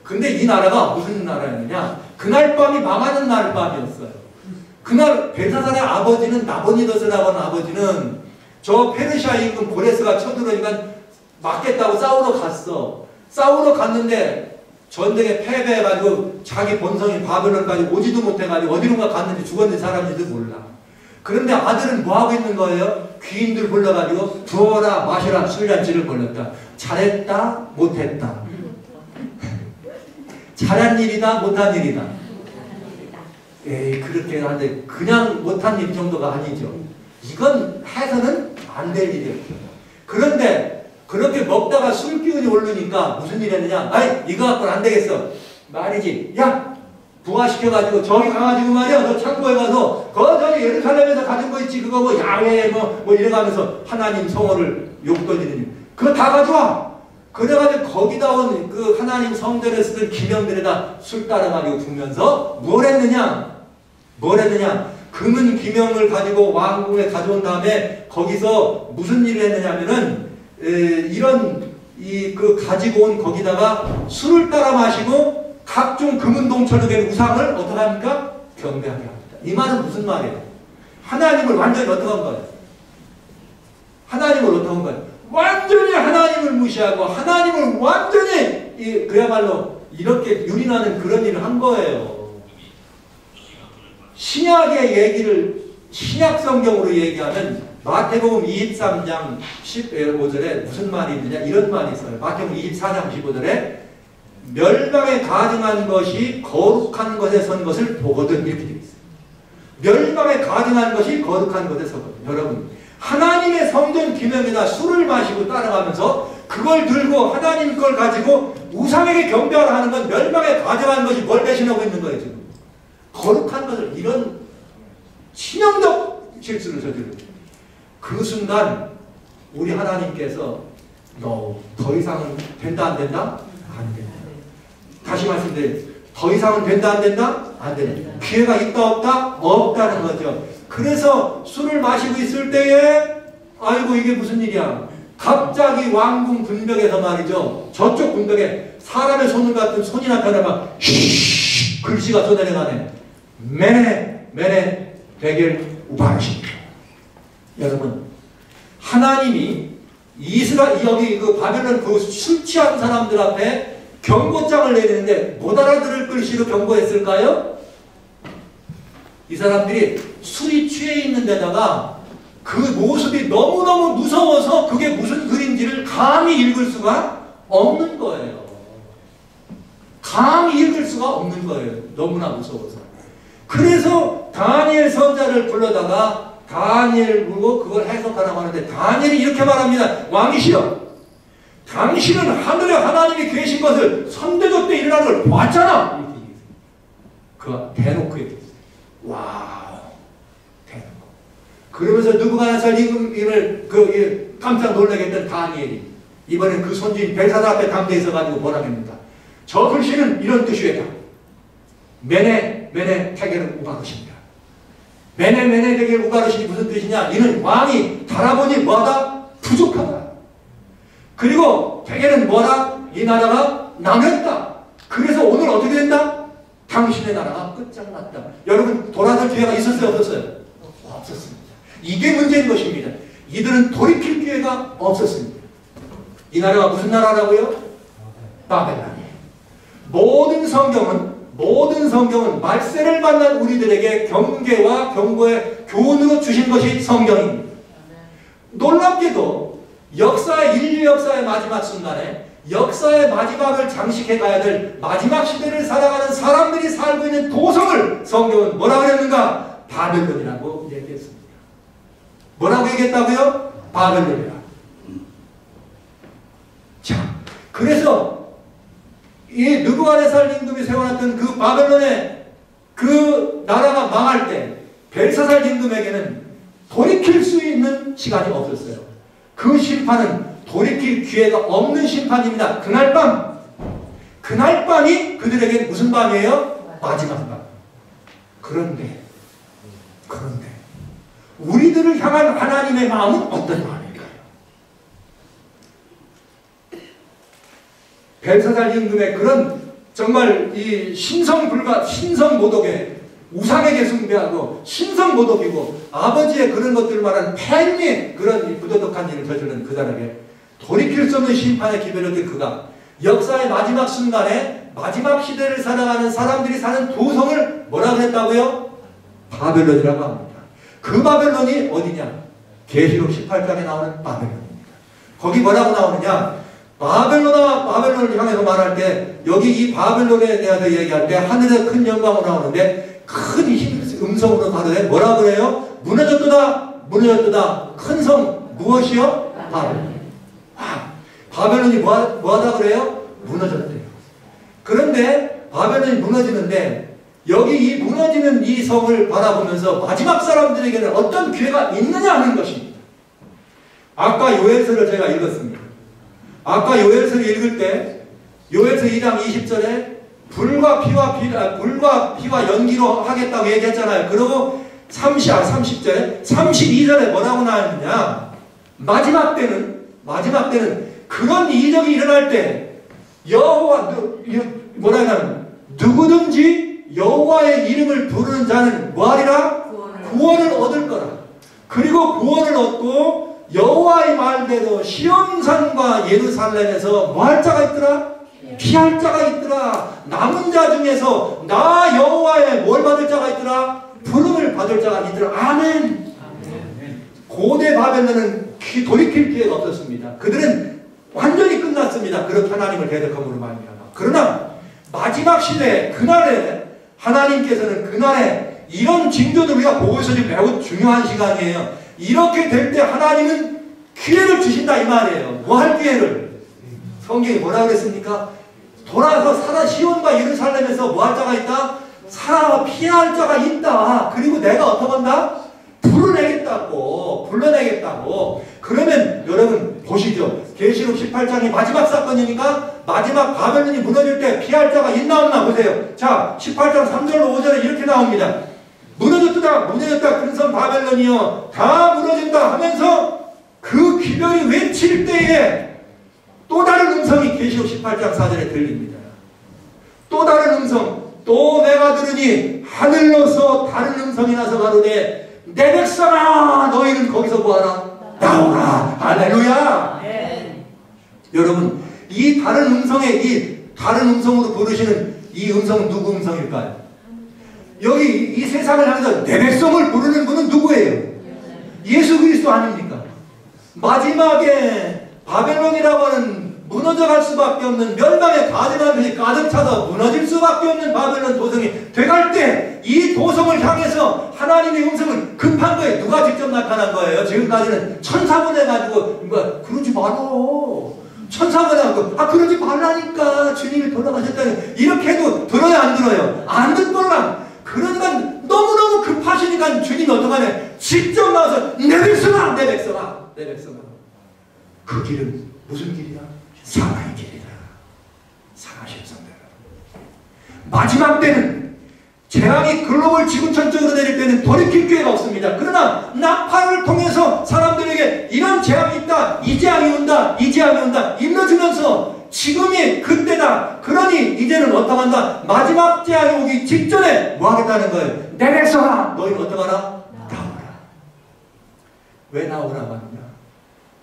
근데 이 나라가 무슨 나라였느냐? 그날 밤이 망하는 날 밤이었어요. 그날 벨사살의 아버지는 나보니더스라고 하는 아버지는 저 페르시아 임금 고레스가 쳐들어오니까 맞겠다고 싸우러 갔어. 싸우러 갔는데 전쟁에 패배해가지고 자기 본성인 바벨론까지 오지도 못해가지고 어디론가 갔는지 죽었는지 살았는지도 몰라. 그런데 아들은 뭐하고 있는 거예요? 귀인들 불러가지고 부어라 마셔라 술잔치를 벌였다. 잘했다 못했다. 잘한 일이다 못한 일이다. 에이 그렇게 하는데 그냥 못한 일 정도가 아니죠. 이건 해서는 안 될 일이에요. 그런데 그렇게 먹다가 술 기운이 오르니까 무슨 일 했느냐? 아이 이거 갖고는 안 되겠어. 말이지. 야 부화시켜가지고 저기 가가지고 말이야 너 창고에 가서 저기 예루살렘에서 가진 거 있지 그거 뭐 야외 뭐 이래가면서 하나님 성호를 욕돌리는 그거 다 가져와. 그래가지고 거기다 온 그 하나님 성전에 쓰던 기명들에다 술 따라가지고 부면서 뭘 했느냐? 금은 기명을 가지고 왕궁에 가져온 다음에 거기서 무슨 일을 했느냐면은 이런 그 가지고 온 거기다가 술을 따라 마시고 각종 금은 동철로 된 우상을 어떻게 합니까? 경배하게 합니다. 이 말은 무슨 말이에요? 하나님을 완전히 어떻게 한 거예요? 하나님을 어떻게 한 거예요? 완전히 하나님을 무시하고 하나님을 완전히 그야말로 이렇게 유린하는 그런 일을 한 거예요. 신약의 얘기를 신약 성경으로 얘기하면 마태복음 23장 15절에 무슨 말이 있느냐 이런 말이 있어요. 마태복음 24장 15절에 멸망에 가증한 것이 거룩한 것에 선 것을 보거든 이렇게 되어 있어요. 멸망에 가증한 것이 거룩한 것에 서거든. 여러분 하나님의 성전 기념에다 술을 마시고 따라가면서 그걸 들고 하나님 걸 가지고 우상에게 경배하라 하는 건 멸망에 가증한 것이 뭘 대신하고 있는 거예요 지금. 거룩한 것을 이런 치명적 실수를 저지르는 그 순간 우리 하나님께서 너 더 이상은 된다 안 된다? 안 된다. 다시 말씀드려요. 더 이상은 된다 안 된다? 안 된다. 기회가 있다 없다? 없다는 거죠. 그래서 술을 마시고 있을 때에 아이고 이게 무슨 일이야. 갑자기 왕궁 군벽에서 말이죠. 저쪽 군벽에 사람의 손 같은 손이 나타나면 글씨가 쏟아내가네. 메네 대겔 우바르십니다. 여러분 하나님이 여기 그 바벨론 그 술 취한 사람들 앞에 경고장을 내리는데 못 알아들을 글씨로 경고했을까요? 이 사람들이 술이 취해 있는 데다가 그 모습이 너무너무 무서워서 그게 무슨 글인지를 감히 읽을 수가 없는 거예요. 감히 읽을 수가 없는 거예요. 너무나 무서워서. 그래서 다니엘 선자를 불러다가 다니엘 부르고 그걸 해석하라고 하는데 다니엘이 이렇게 말합니다. 왕이시여 당신은 하늘에 하나님이 계신 것을 선대조 때 일어나는 걸 봤잖아. 그거 대놓고 얘기했어요. 와우 대놓고. 그러면서 느부갓네살 임금을 깜짝 놀라게 했던 다니엘이 이번엔 그 손주인 벨사살 앞에 담대 있어가지고 뭐라 합니까? 저 글씨는 이런 뜻이에요. 메네 테겔 우바르십니다. 메네 테겔 우바르십이 무슨 뜻이냐? 이는 왕이 바라보니 뭐하다? 부족하다. 그리고 테겔은 뭐라? 이 나라가 남했다. 그래서 오늘 어떻게 된다? 당신의 나라가 끝장났다. 여러분 돌아설 기회가 있었어요? 없었어요? 없었습니다. 이게 문제인 것입니다. 이들은 돌이킬 기회가 없었습니다. 이 나라가 무슨 나라라고요? 바벨론이에요. 모든 성경은 말세를 만난 우리들에게 경계와 경고의 교훈으로 주신 것이 성경입니다. 놀랍게도 인류 역사의 마지막 순간에 역사의 마지막을 장식해 가야 될 마지막 시대를 살아가는 사람들이 살고 있는 도성을 성경은 뭐라고 했는가? 바벨론이라고 얘기했습니다. 뭐라고 얘기했다고요? 바벨론이라. 자, 그래서 이 느부갓네살 임금이 세워놨던 그 바벨론의 그 나라가 망할 때 벨사살 임금에게는 돌이킬 수 있는 시간이 없었어요. 그 심판은 돌이킬 기회가 없는 심판입니다. 그날 밤이 그들에게 무슨 밤이에요? 마지막 밤. 그런데 우리들을 향한 하나님의 마음은 어떤 마음일까요? 벨사살 임금의 그런 정말 이 신성모독의 우상에게 숭배하고 신성모독이고 아버지의 그런 것들을 말하는 폐륜의 그런 부도덕한 일을 저지른 그 사람에게 돌이킬 수 없는 심판의 기회를 얻은 그가 역사의 마지막 순간에 마지막 시대를 살아가는 사람들이 사는 도성을 뭐라 그랬다고요? 바벨론이라고 합니다. 그 바벨론이 어디냐? 계시록 18장에 나오는 바벨론입니다. 거기 뭐라고 나오느냐? 바벨론을 향해서 말할 때 여기 이 바벨론에 대해서 얘기할 때 하늘의 큰 영광으로 나오는데 큰 음성으로 가르되 뭐라 그래요? 무너졌도다 무너졌도다 큰 성 무엇이요? 바벨론. 바벨론이 뭐하다 그래요? 무너졌대요. 그런데 바벨론이 무너지는데 여기 이 무너지는 이 성을 바라보면서 마지막 사람들에게는 어떤 기회가 있느냐 하는 것입니다. 아까 요엘서를 제가 읽었습니다. 아까 요엘서를 읽을 때 요엘서 2장 20절에 불과 피와 연기로 하겠다고 얘기했잖아요. 그리고 30절에 32절에 뭐라고 나왔느냐? 마지막 때는 그런 이적이 일어날 때 여호와 뭐라냐면 누구든지 여호와의 이름을 부르는 자는 뭐하리라? 구원을 얻을 거라. 그리고 구원을 얻고 여호와의 말대로 시온산과 예루살렘에서 뭐할 자가 있더라? 피할 자가 있더라. 남은 자 중에서 나 여호와의 뭘 받을 자가 있더라? 부름을 받을 자가 있더라. 아멘. 고대 바벨론은 돌이킬 기회가 없었습니다. 그들은 완전히 끝났습니다. 그렇게 하나님을 대적함으로 말미암아. 그러나 마지막 시대에 그날에 하나님께서는 그날에 이런 징조들 우리가 보고 있어서 매우 중요한 시간이에요. 이렇게 될 때 하나님은 기회를 주신다 이 말이에요. 뭐 할 기회를? 성경이 뭐라 그랬습니까? 돌아서 시온과 예루살렘에서 뭐 할 자가 있다? 살아 피할 자가 있다. 그리고 내가 어떻게 한다? 불러내겠다고. 그러면 여러분 보시죠. 계시록 18장이 마지막 사건이니까 마지막 바벨론이 무너질 때 피할 자가 있나 없나 보세요. 자, 18장 3절로 5절에 이렇게 나옵니다. 무너졌다 큰 성 바벨론이여 다 무너진다 하면서 그 기별이 외칠 때에 또 다른 음성이 계시록 18장 4절에 들립니다. 또 다른 음성, 또 내가 들으니 하늘로서 다른 음성이 나서 가로되 내 백성아 너희는 거기서 뭐하라? 나오라. 할렐루야. 네. 여러분 이 다른 음성으로 부르시는 이 음성은 누구 음성일까요? 여기 이 세상을 향해서 내 백성을 부르는 분은 누구예요? 예수 그리스도 아닙니까? 마지막에 바벨론이라고 하는 무너져갈 수밖에 없는 멸망의 가증한 것이 가득 차서 무너질 수밖에 없는 바벨론 도성이 돼갈 때 이 도성을 향해서 하나님의 음성은 급한 거예요. 누가 직접 나타난 거예요? 지금까지는 천사 보내가지고 그러지 말어. 천사 보내가지고 그러지 말라니까 주님이 돌아가셨다니 이렇게 해도 들어요 안 들어요? 안 듣더라. 그러니까 너무너무 급하시니까 주님이 어떡하냐? 직접 나와서 내 백성아 그 길은 무슨 길이야? 사랑의 길이다. 사랑하시는 성도 여러분, 마지막 때는 재앙이 글로벌 지구 전적으로 내릴 때는 돌이킬 기회가 없습니다. 그러나 나팔을 통해서 사람들에게 이런 재앙이 있다, 이 재앙이 온다 일러주면서 지금이 그때다. 그러니 이제는 어떡한다? 마지막 재앙이 오기 직전에 뭐 하겠다는 거예요? 내 백성아 너희는 어떡하라? 나오라. 왜 나오라고 하느냐?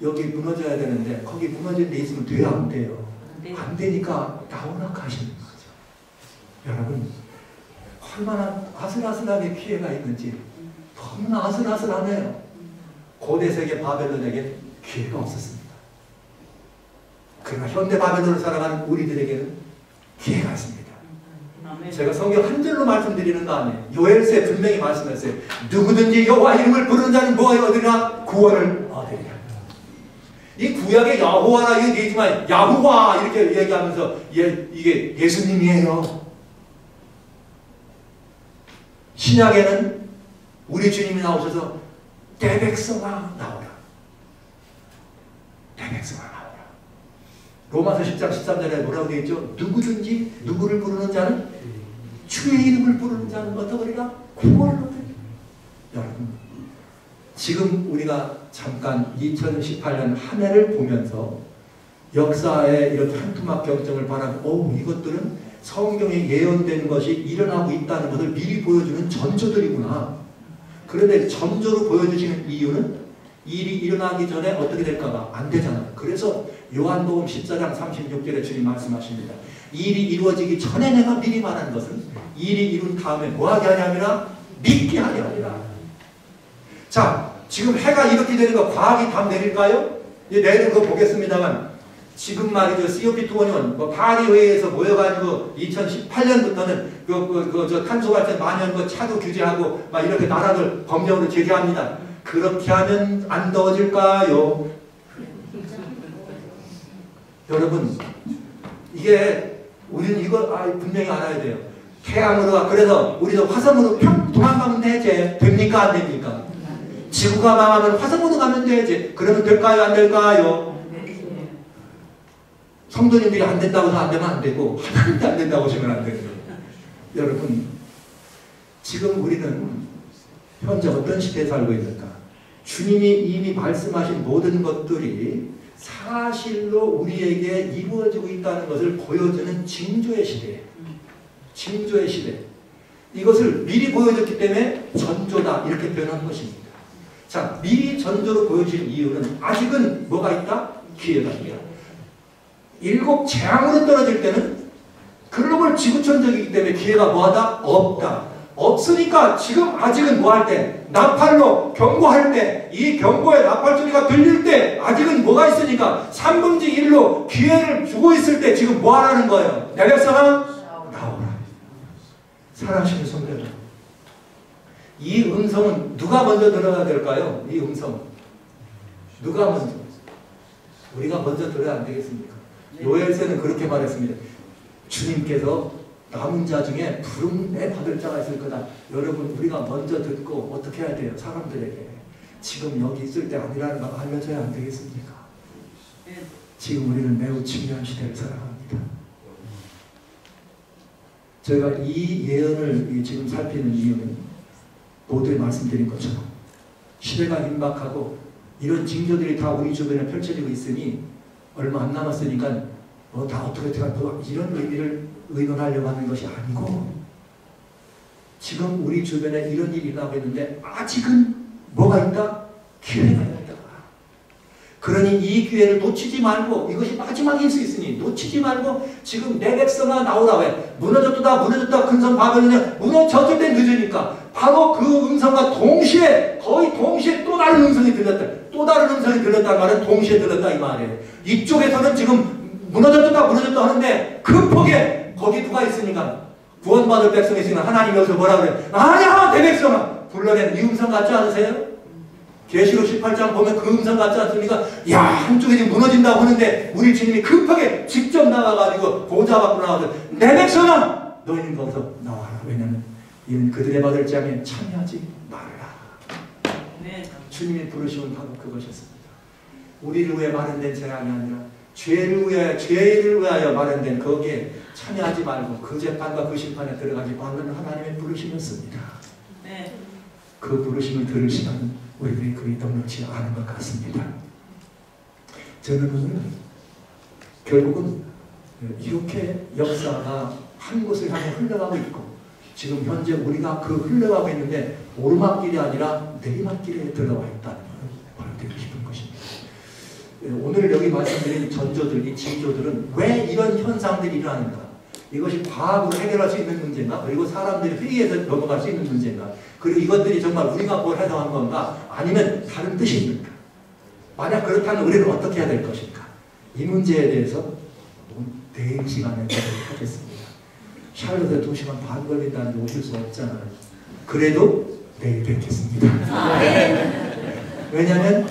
여기 무너져야 되는데 거기 무너진 데 있으면 돼요 안 돼요? 안 되니까 나오라고 하시는 거죠. 여러분 얼마나 아슬아슬하게 피해가 있는지 너무나 아슬아슬하네요. 고대 세계 바벨론에게 기회가 없었습니다. 그러나 현대 바벨론을 살아가는 우리들에게는 기회가 있습니다. 제가 성경 한 절로 말씀드리는 거 아니에요. 요엘서에 분명히 말씀했어요. 누구든지 여호와 이름을 부르는 자는 뭐를 얻으리라? 구원을 얻으리라. 이 구약의 여호와라 이게 되지만 야후와 이렇게 얘기하면서 이게 예수님이에요. 신약에는 우리 주님이 나오셔서 내 백성아 나오라. 내 백성아 나오라. 로마서 10장 13절에 뭐라고 되어 있죠? 누구든지 누구를 부르는 자는 주의 이름을 부르는 자는 어떠리라? 구원을 얻으리라. 여러분 지금 우리가 잠깐 2018년 한 해를 보면서 역사의 이런 한투막 경정을 바라고 이것들은 성경에 예언된 것이 일어나고 있다는 것을 미리 보여주는 전조들이구나. 그런데 전조로 보여주시는 이유는 일이 일어나기 전에 어떻게 될까가 안 되잖아요. 그래서 요한복음 14장 36절에 주님 말씀하십니다. 일이 이루어지기 전에 내가 미리 말한 것은 일이 이룬 다음에 뭐하게 하냐면 믿게 하게 하리라. 자, 지금 해가 이렇게 되니까 과학이 답 내릴까요? 이제 내일은 그거 보겠습니다만 지금 말이죠. COP21 파리회의에서 모여가지고 2018년부터는 저 탄소 발전 만연 차도 규제하고 막 이렇게 나라들 법령으로 제재합니다. 그렇게 하면 안 더워질까요? 여러분, 이게 우리는 이거 분명히 알아야 돼요. 태양으로 그래서 우리도 화성으로 평 도망가면 되지. 됩니까? 안 됩니까? 지구가 망하면 화성으로 가면 되지. 그러면 될까요? 안 될까요? 성도님들이 안 된다고 해서 안 되면 안 되고 하나님도 안 된다고 하시면 안 되는 거예요. 여러분, 지금 우리는 현재 어떤 시대에 살고 있는가? 주님이 이미 말씀하신 모든 것들이 사실로 우리에게 이루어지고 있다는 것을 보여주는 징조의 시대예요. 징조의 시대. 이것을 미리 보여줬기 때문에 전조다 이렇게 표현한 것입니다. 자, 미리 전조로 보여주신 이유는 아직은 뭐가 있다? 기회가 있다. 일곱 재앙으로 떨어질 때는 글로벌 지구촌적이기 때문에 기회가 뭐하다? 없다. 없으니까 지금 아직은 뭐 할 때? 나팔로 경고할 때, 이 경고의 나팔 소리가 들릴 때 아직은 뭐가 있으니까 3분의 1로 기회를 주고 있을 때 지금 뭐 하라는 거예요? 내 백성아 나오라. 사랑하시는 성도들, 이 음성은 누가 먼저 들어야 될까요? 이 음성 누가 먼저? 우리가 먼저 들어야 안 되겠습니까? 요엘서는 그렇게 말했습니다. 주님께서 남은 자 중에 부름에 받을 자가 있을 거다. 여러분, 우리가 먼저 듣고 어떻게 해야 돼요? 사람들에게 지금 여기 있을 때 아니라는 걸 알려줘야 안 되겠습니까? 지금 우리는 매우 중요한 시대를 살아갑니다. 저희가 이 예언을 지금 살피는 이유는 모두에 말씀드린 것처럼 시대가 임박하고 이런 징조들이 다 우리 주변에 펼쳐지고 있으니 얼마 안 남았으니까 다 어떻게 이런 의미를 의논하려고 하는 것이 아니고 지금 우리 주변에 이런 일이 일어나고 있는데 아직은 뭐가 있다? 기회가 있다. 그러니 이 기회를 놓치지 말고 이것이 마지막일 수 있으니 놓치지 말고 지금 내 백성아 나오라. 왜? 무너졌다 큰성 바벨론에 무너졌을 때 늦으니까 바로 그 음성과 동시에 거의 동시에 또 다른 음성이 들렸다. 또 다른 음성이 들렸다는 말은 동시에 들렸다 이 말이에요. 이쪽에서는 지금 무너졌다 하는데 그 폭에 거기 누가 있으니까 구원받을 백성이 있으니까 하나님이 여기서 뭐라 그래요? 아니야 내 백성아 불러낸 이 음성 같지 않으세요? 계시록 18장 보면 그 음성 같지 않습니까? 야 한쪽에 지금 무너진다고 하는데 우리 주님이 급하게 직접 나가가지고 보좌 밖으로 나와서 내 백성아 너희는 거기서 나와라. 왜냐하면 이는 그들의 받을 장에 참여하지 말라. 네. 주님이 부르시면 바로 그것이었습니다. 우리를 위해 마련된 재앙이 아니라 죄를 위하여 마련된 거기에 참여하지 말고 그 재판과 그 심판에 들어가지 말라는 하나님의 부르심이었습니다. 네. 그 부르심을 들을 시간은 우리들이 그리 넉넉지 않은 것 같습니다. 저는 오늘 결국은 이렇게 역사가 한 곳을 향해 흘러가고 있고 지금 현재 우리가 그 흘러가고 있는데 오르막길이 아니라 내리막길에 들어와 있다는 걸 보여드리고 싶은 것입니다. 오늘 여기 말씀드린 전조들, 이 징조들은 왜 이런 현상들이 일어나는가? 이것이 과학으로 해결할 수 있는 문제인가? 그리고 사람들이 회의해서 넘어갈 수 있는 문제인가? 그리고 이것들이 정말 우리가 뭘 해석한 건가? 아니면 다른 뜻이 있는가? 만약 그렇다면 우리는 어떻게 해야 될 것인가? 이 문제에 대해서 내일 시간에 하겠습니다. 샬롯에 2시간 반 걸린다는데 오실 수 없잖아요. 그래도 내일 뵙겠습니다. 왜냐하면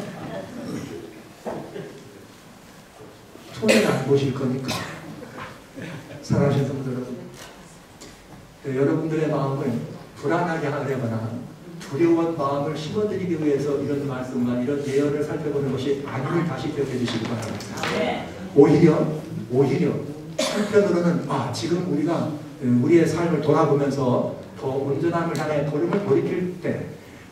손해는 안 보실 거니까. 사랑하시는 성도 여러분, 여러분들의 마음을 불안하게 하려거나 두려운 마음을 심어드리기 위해서 이런 말씀과 이런 예언을 살펴보는 것이 아님을 다시 기억해 주시기 바랍니다. 오히려 한편으로는 지금 우리가 우리의 삶을 돌아보면서 더 온전함을 향해 걸음을 돌이킬 때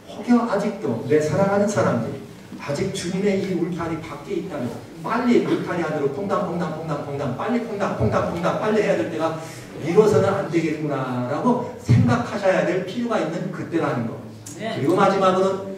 혹여 아직도 내 사랑하는 사람들이 아직 주님의 이 울타리 밖에 있다면 빨리 울타리 안으로 퐁당퐁당 빨리 퐁당 빨리 해야 될 때가 미뤄서는 안 되겠구나라고 생각하셔야 될 필요가 있는 그때라는 거. 네. 그리고 마지막으로는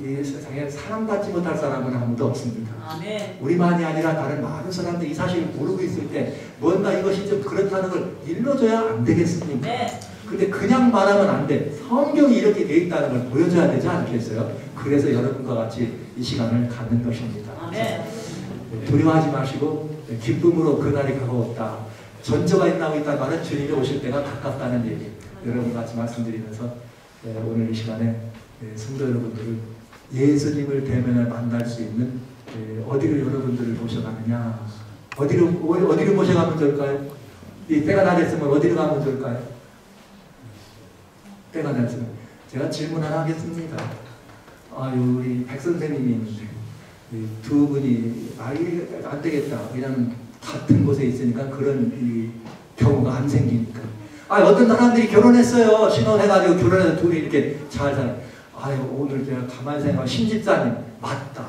이 세상에 사랑받지 못할 사람은 아무도 없습니다. 네. 우리만이 아니라 다른 많은 사람들이 이 사실을 모르고 있을 때 뭔가 이것이 좀 그렇다는 걸 일러줘야 안 되겠습니까? 네. 근데 그냥 말하면 안 돼. 성경이 이렇게 돼 있다는 걸 보여줘야 되지 않겠어요? 그래서 여러분과 같이 이 시간을 갖는 것입니다. 네. 두려워하지 마시고 기쁨으로 그날이 가까웠다. 전조가 있나고 있다는 말은 주님이 오실 때가 가깝다는 얘기. 여러분과 같이 말씀드리면서 오늘 이 시간에 성도 여러분들을 예수님을 대면에 만날 수 있는 어디로 여러분들을 모셔가느냐, 어디로 모셔가면 좋을까요? 이 때가 다 됐으면 어디로 가면 좋을까요? 때가 됐으면 제가 질문 하나 하겠습니다. 우리 백 선생님이 있는데 두 분이 안 되겠다 이런 같은 곳에 있으니까 그런 이 경우가 안 생기니까 어떤 사람들이 결혼했어요. 신혼해가지고 결혼해서 둘이 이렇게 잘 살아요. 오늘 제가 가만히 생각하면 신집사님 맞다.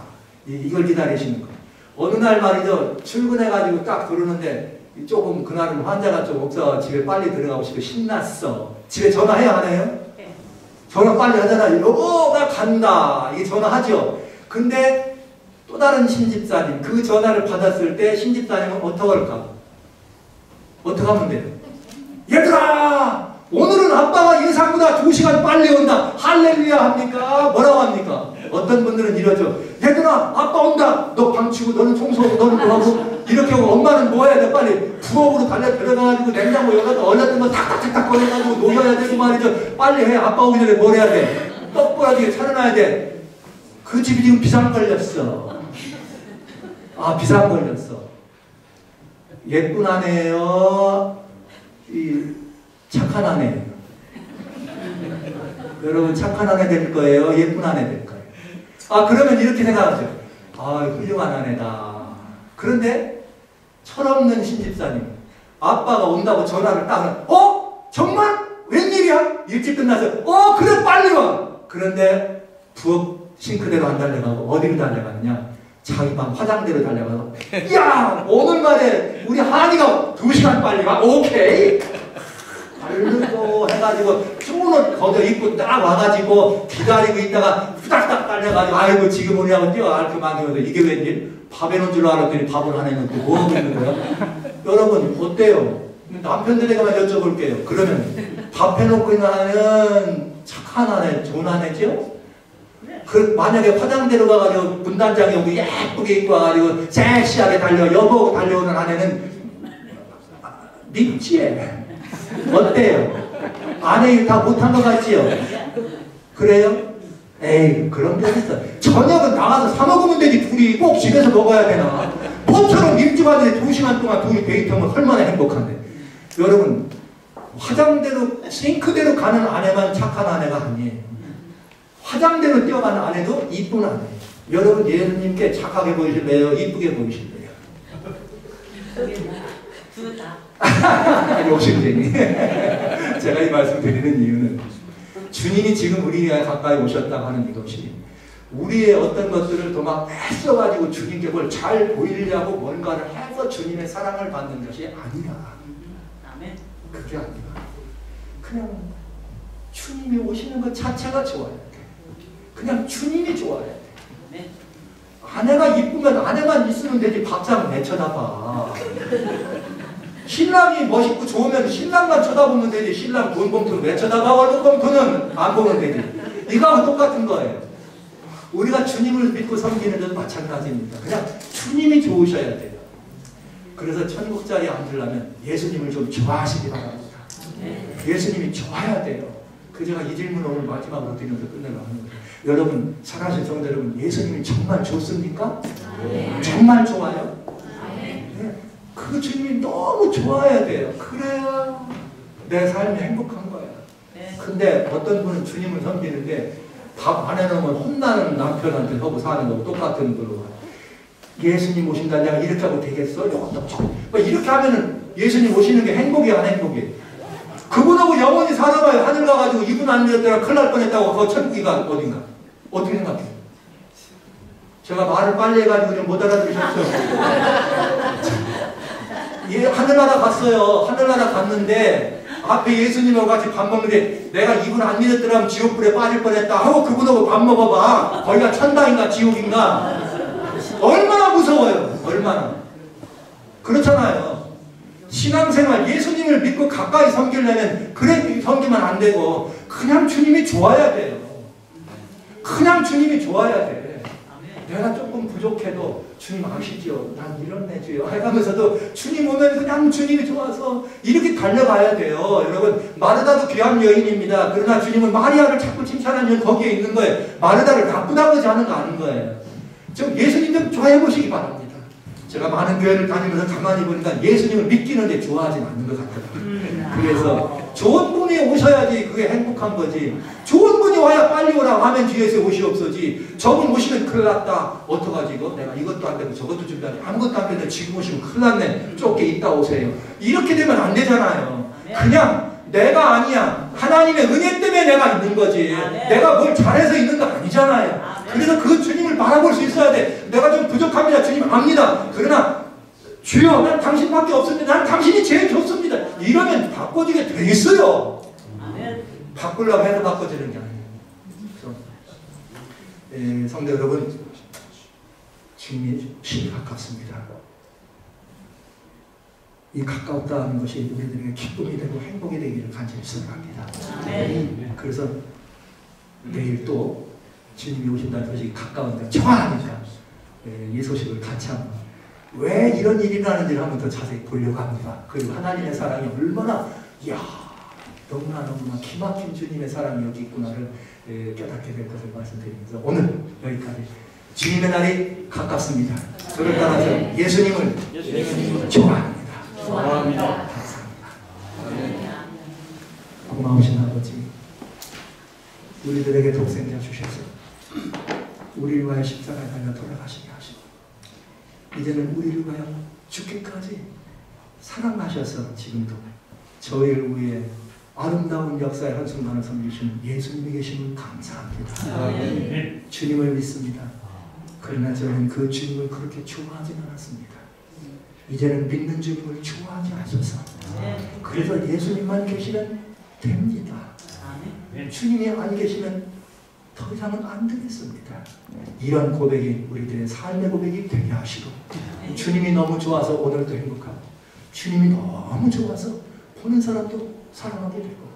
이걸 기다리시는 거예요. 어느 날 말이죠. 출근해가지고 딱 들어오는데 조금 그날은 환자가 좀 없어 집에 빨리 들어가고 싶어 신났어. 집에 전화해야 하나요? 네. 전화 빨리 하잖아요. 여보 나 간다. 이게 전화하죠. 근데 또 다른 신집사님 그 전화를 받았을 때 신집사님은 어떡할까? 어떻게 하면 돼요? 얘들아! 오늘은 아빠가 예상보다 2시간 빨리 온다. 할렐루야 합니까? 뭐라고 합니까? 어떤 분들은 이러죠. 얘들아 아빠 온다. 너 방치고 너는 청소하고 너는 뭐하고 이렇게 하고 엄마는 뭐 해야 돼? 빨리 부엌으로 달려 들어가가지고 냉장고 열어서 얼렸던 거 탁탁탁탁 꺼내가지고 녹여야 되고 말이죠. 빨리 해. 아빠 오기 전에 뭘 해야 돼? 떡보라지게 차려놔야 돼. 그 집이 지금 비상 걸렸어. 비상 걸렸어. 예쁜 아내예요? 착한 아내예요? 여러분 착한 아내 될 거예요? 예쁜 아내 될 거예요? 그러면 이렇게 생각하죠. 훌륭한 아내다. 그런데 철없는 신집사님 아빠가 온다고 전화를 딱 정말? 웬일이야? 일찍 끝나서 그래 빨리 와. 그런데 부엌 싱크대로 안 달려가고 어디로 달려가느냐? 자기 방 화장대로 달려가서 야 오늘 말에 우리 한이가 2시간 빨리 가? 오케이. 달르고 해가지고 쪼는 걷어 입고 딱 와가지고 기다리고 있다가 후닥닥 달려가지고 아이고 지금 오냐고 뛰어갈 그만이어서 이게 웬일? 밥 해놓은 줄 알았더니 밥을 안 해놓고 뭐하고 있는 거야? 여러분 어때요? 남편들에게만 여쭤볼게요. 그러면 밥 해놓고 있는 아내는 착한 아내, 좋은 아내죠? 만약에 화장대로 가가지고 분단장이 오고 예쁘게 입고 와가지고 섹시하게 여보고 달려오는 아내는 밉지에 어때요? 아내 일 다 못한 것 같지요? 그래요? 에이 그런 게 어딨어. 저녁은 나가서 사 먹으면 되지. 둘이 꼭 집에서 먹어야 되나? 모처럼 일주일에 2시간 동안 둘이 데이트하면 얼마나 행복한데. 여러분 화장대로 싱크대로 가는 아내만 착한 아내가 아니에요. 화장대로 뛰어가는 아내도 이쁜 아내예요. 여러분 예수님께 착하게 보이실래요? 이쁘게 보이실래요? 둘 다. 욕심쟁이. 제가 이 말씀 드리는 이유는 주님이 지금 우리가 가까이 오셨다고 하는 이것이 우리의 어떤 것들을 더 막 애써가지고 주님께 뭘 잘 보이려고 뭔가를 해서 주님의 사랑을 받는 것이 아니라 그게 아니라 그냥 주님이 오시는 것 자체가 좋아야 돼. 그냥 주님이 좋아야 돼. 아내가 이쁘면 아내만 있으면 되지. 밥상 내 쳐다봐. 신랑이 멋있고 좋으면 신랑만 쳐다보면 되지. 신랑 돈 봉투는 왜 쳐다봐? 월급 봉투는 안 보면 되지. 이거하고 똑같은 거예요. 우리가 주님을 믿고 섬기는 데도 마찬가지입니다. 그냥 주님이 좋으셔야 돼요. 그래서 천국 자리에 앉으려면 예수님을 좀 좋아하시기 바랍니다. 예수님이 좋아야 돼요. 제가 이 질문을 오늘 마지막으로 드리면서 끝내려고 하는 거예요. 여러분, 사랑하신 성도 여러분, 예수님이 정말 좋습니까? 정말 좋아요? 네. 그 주님이 너무 좋아야 돼요. 그래야 내 삶이 행복한 거예요. 근데 어떤 분은 주님을 섬기는데 밥 안 해놓으면 혼나는 남편한테 하고 사는 거고 똑같은 걸로 예수님 오신다 내가 이렇게 하고 되겠어? 이렇게 하면은 예수님 오시는 게 행복이야 안 행복이야? 그분하고 영원히 살아봐요. 하늘 가가지고 이분 안 믿었더라 큰일 날 뻔했다고 그거 천국이가 어딘가. 어떻게 생각해요? 제가 말을 빨리 해가지고 좀 못 알아들으셨죠? 예, 하늘나라 갔어요. 하늘나라 갔는데 앞에 예수님하고 같이 밥 먹는데 내가 이분 안 믿었더라면 지옥불에 빠질 뻔했다 하고 그분하고 밥 먹어봐. 거기가 천당인가 지옥인가. 얼마나 무서워요. 얼마나. 그렇잖아요. 신앙생활 예수님을 믿고 가까이 섬기려면 그래 섬기면 안 되고 그냥 주님이 좋아야 돼요. 그냥 주님이 좋아야 돼. 내가 조금 부족해도 주님 아시죠? 난 이런 애주요 해가면서도 주님 오면 그냥 주님이 좋아서 이렇게 달려가야 돼요. 여러분 마르다도 귀한 여인입니다. 그러나 주님은 마리아를 자꾸 칭찬하면 거기에 있는 거예요. 마르다를 나쁘다고 하는 거 아닌 거예요. 좀 예수님 좀 좋아해 보시기 바랍니다. 제가 많은 교회를 다니면서 가만히 보니까 예수님을 믿기는데 좋아하진 않는 것 같더라고요. 그래서 좋은 분이 오셔야지 그게 행복한 거지. 좋은 분이 와야 빨리 오라고 하면 뒤에서 옷이 없어지. 저분 오시면 큰일 났다. 어떡하지 이거? 내가 이것도 안 되고 저것도 준비하지. 아무것도 안 되는데 지금 오시면 큰일 났네. 좁게 있다 오세요. 이렇게 되면 안 되잖아요. 그냥 내가 아니야. 하나님의 은혜 때문에 내가 있는 거지. 내가 뭘 잘해서 있는 거 아니잖아요. 그래서 그 주님을 바라볼 수 있어야 돼. 내가 좀 부족합니다. 주님 압니다. 그러나 주여 난 당신밖에 없습니다. 난 당신이 제일 좋습니다. 이러면 바꿔지게 돼 있어요. 바꾸려고 해서 바꿔지는 게 아니에요. 성도 여러분, 주님이 신이 가깝습니다. 이 가까웠다는 것이 우리들에게 기쁨이 되고 행복이 되기를 간절히 소원합니다. 그래서 내일 또 주님이 오신다는 소식이 가까운데 좋아하니까 이 소식을 같이 한번 왜 이런 일이 나는지를 한번 더 자세히 보려고 합니다. 그리고 하나님의 사랑이 얼마나 너무나 기막힌 주님의 사랑이 여기 있구나를 깨닫게 될 것을 말씀드리면서 오늘 여기까지. 주님의 날이 가깝습니다. 저를 따라서 예수님을 좋아합니다. 감사합니다. 고마우신 아버지, 우리들에게 독생자 주셔서 우리를 위하여 십자가에 달려 돌아가시게 하시고 이제는 우리를 위하여 죽기까지 사랑하셔서 지금도 저희를 위해 아름다운 역사의 한순간을 섬기시는 예수님이 계심을 감사합니다. 주님을 믿습니다. 그러나 저는 그 주님을 그렇게 좋아하진 않았습니다. 이제는 믿는 주님을 좋아하게 하셔서 그래서 예수님만 계시면 됩니다. 주님이 안 계시면 더 이상은 안 되겠습니다. 이런 고백이 우리들의 삶의 고백이 되게 하시고 주님이 너무 좋아서 오늘도 행복하고 주님이 너무 좋아서 보는 사람도 사랑하게 되고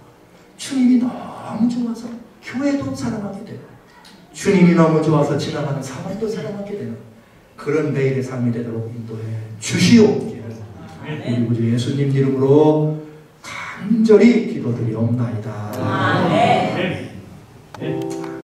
주님이 너무 좋아서 교회도 사랑하게 되고 주님이 너무 좋아서 지나가는 사람도 사랑하게 되는 그런 매일의 삶이 되도록 인도해 주시옵기를 우리 구주 예수님 이름으로 간절히 기도드리옵나이다.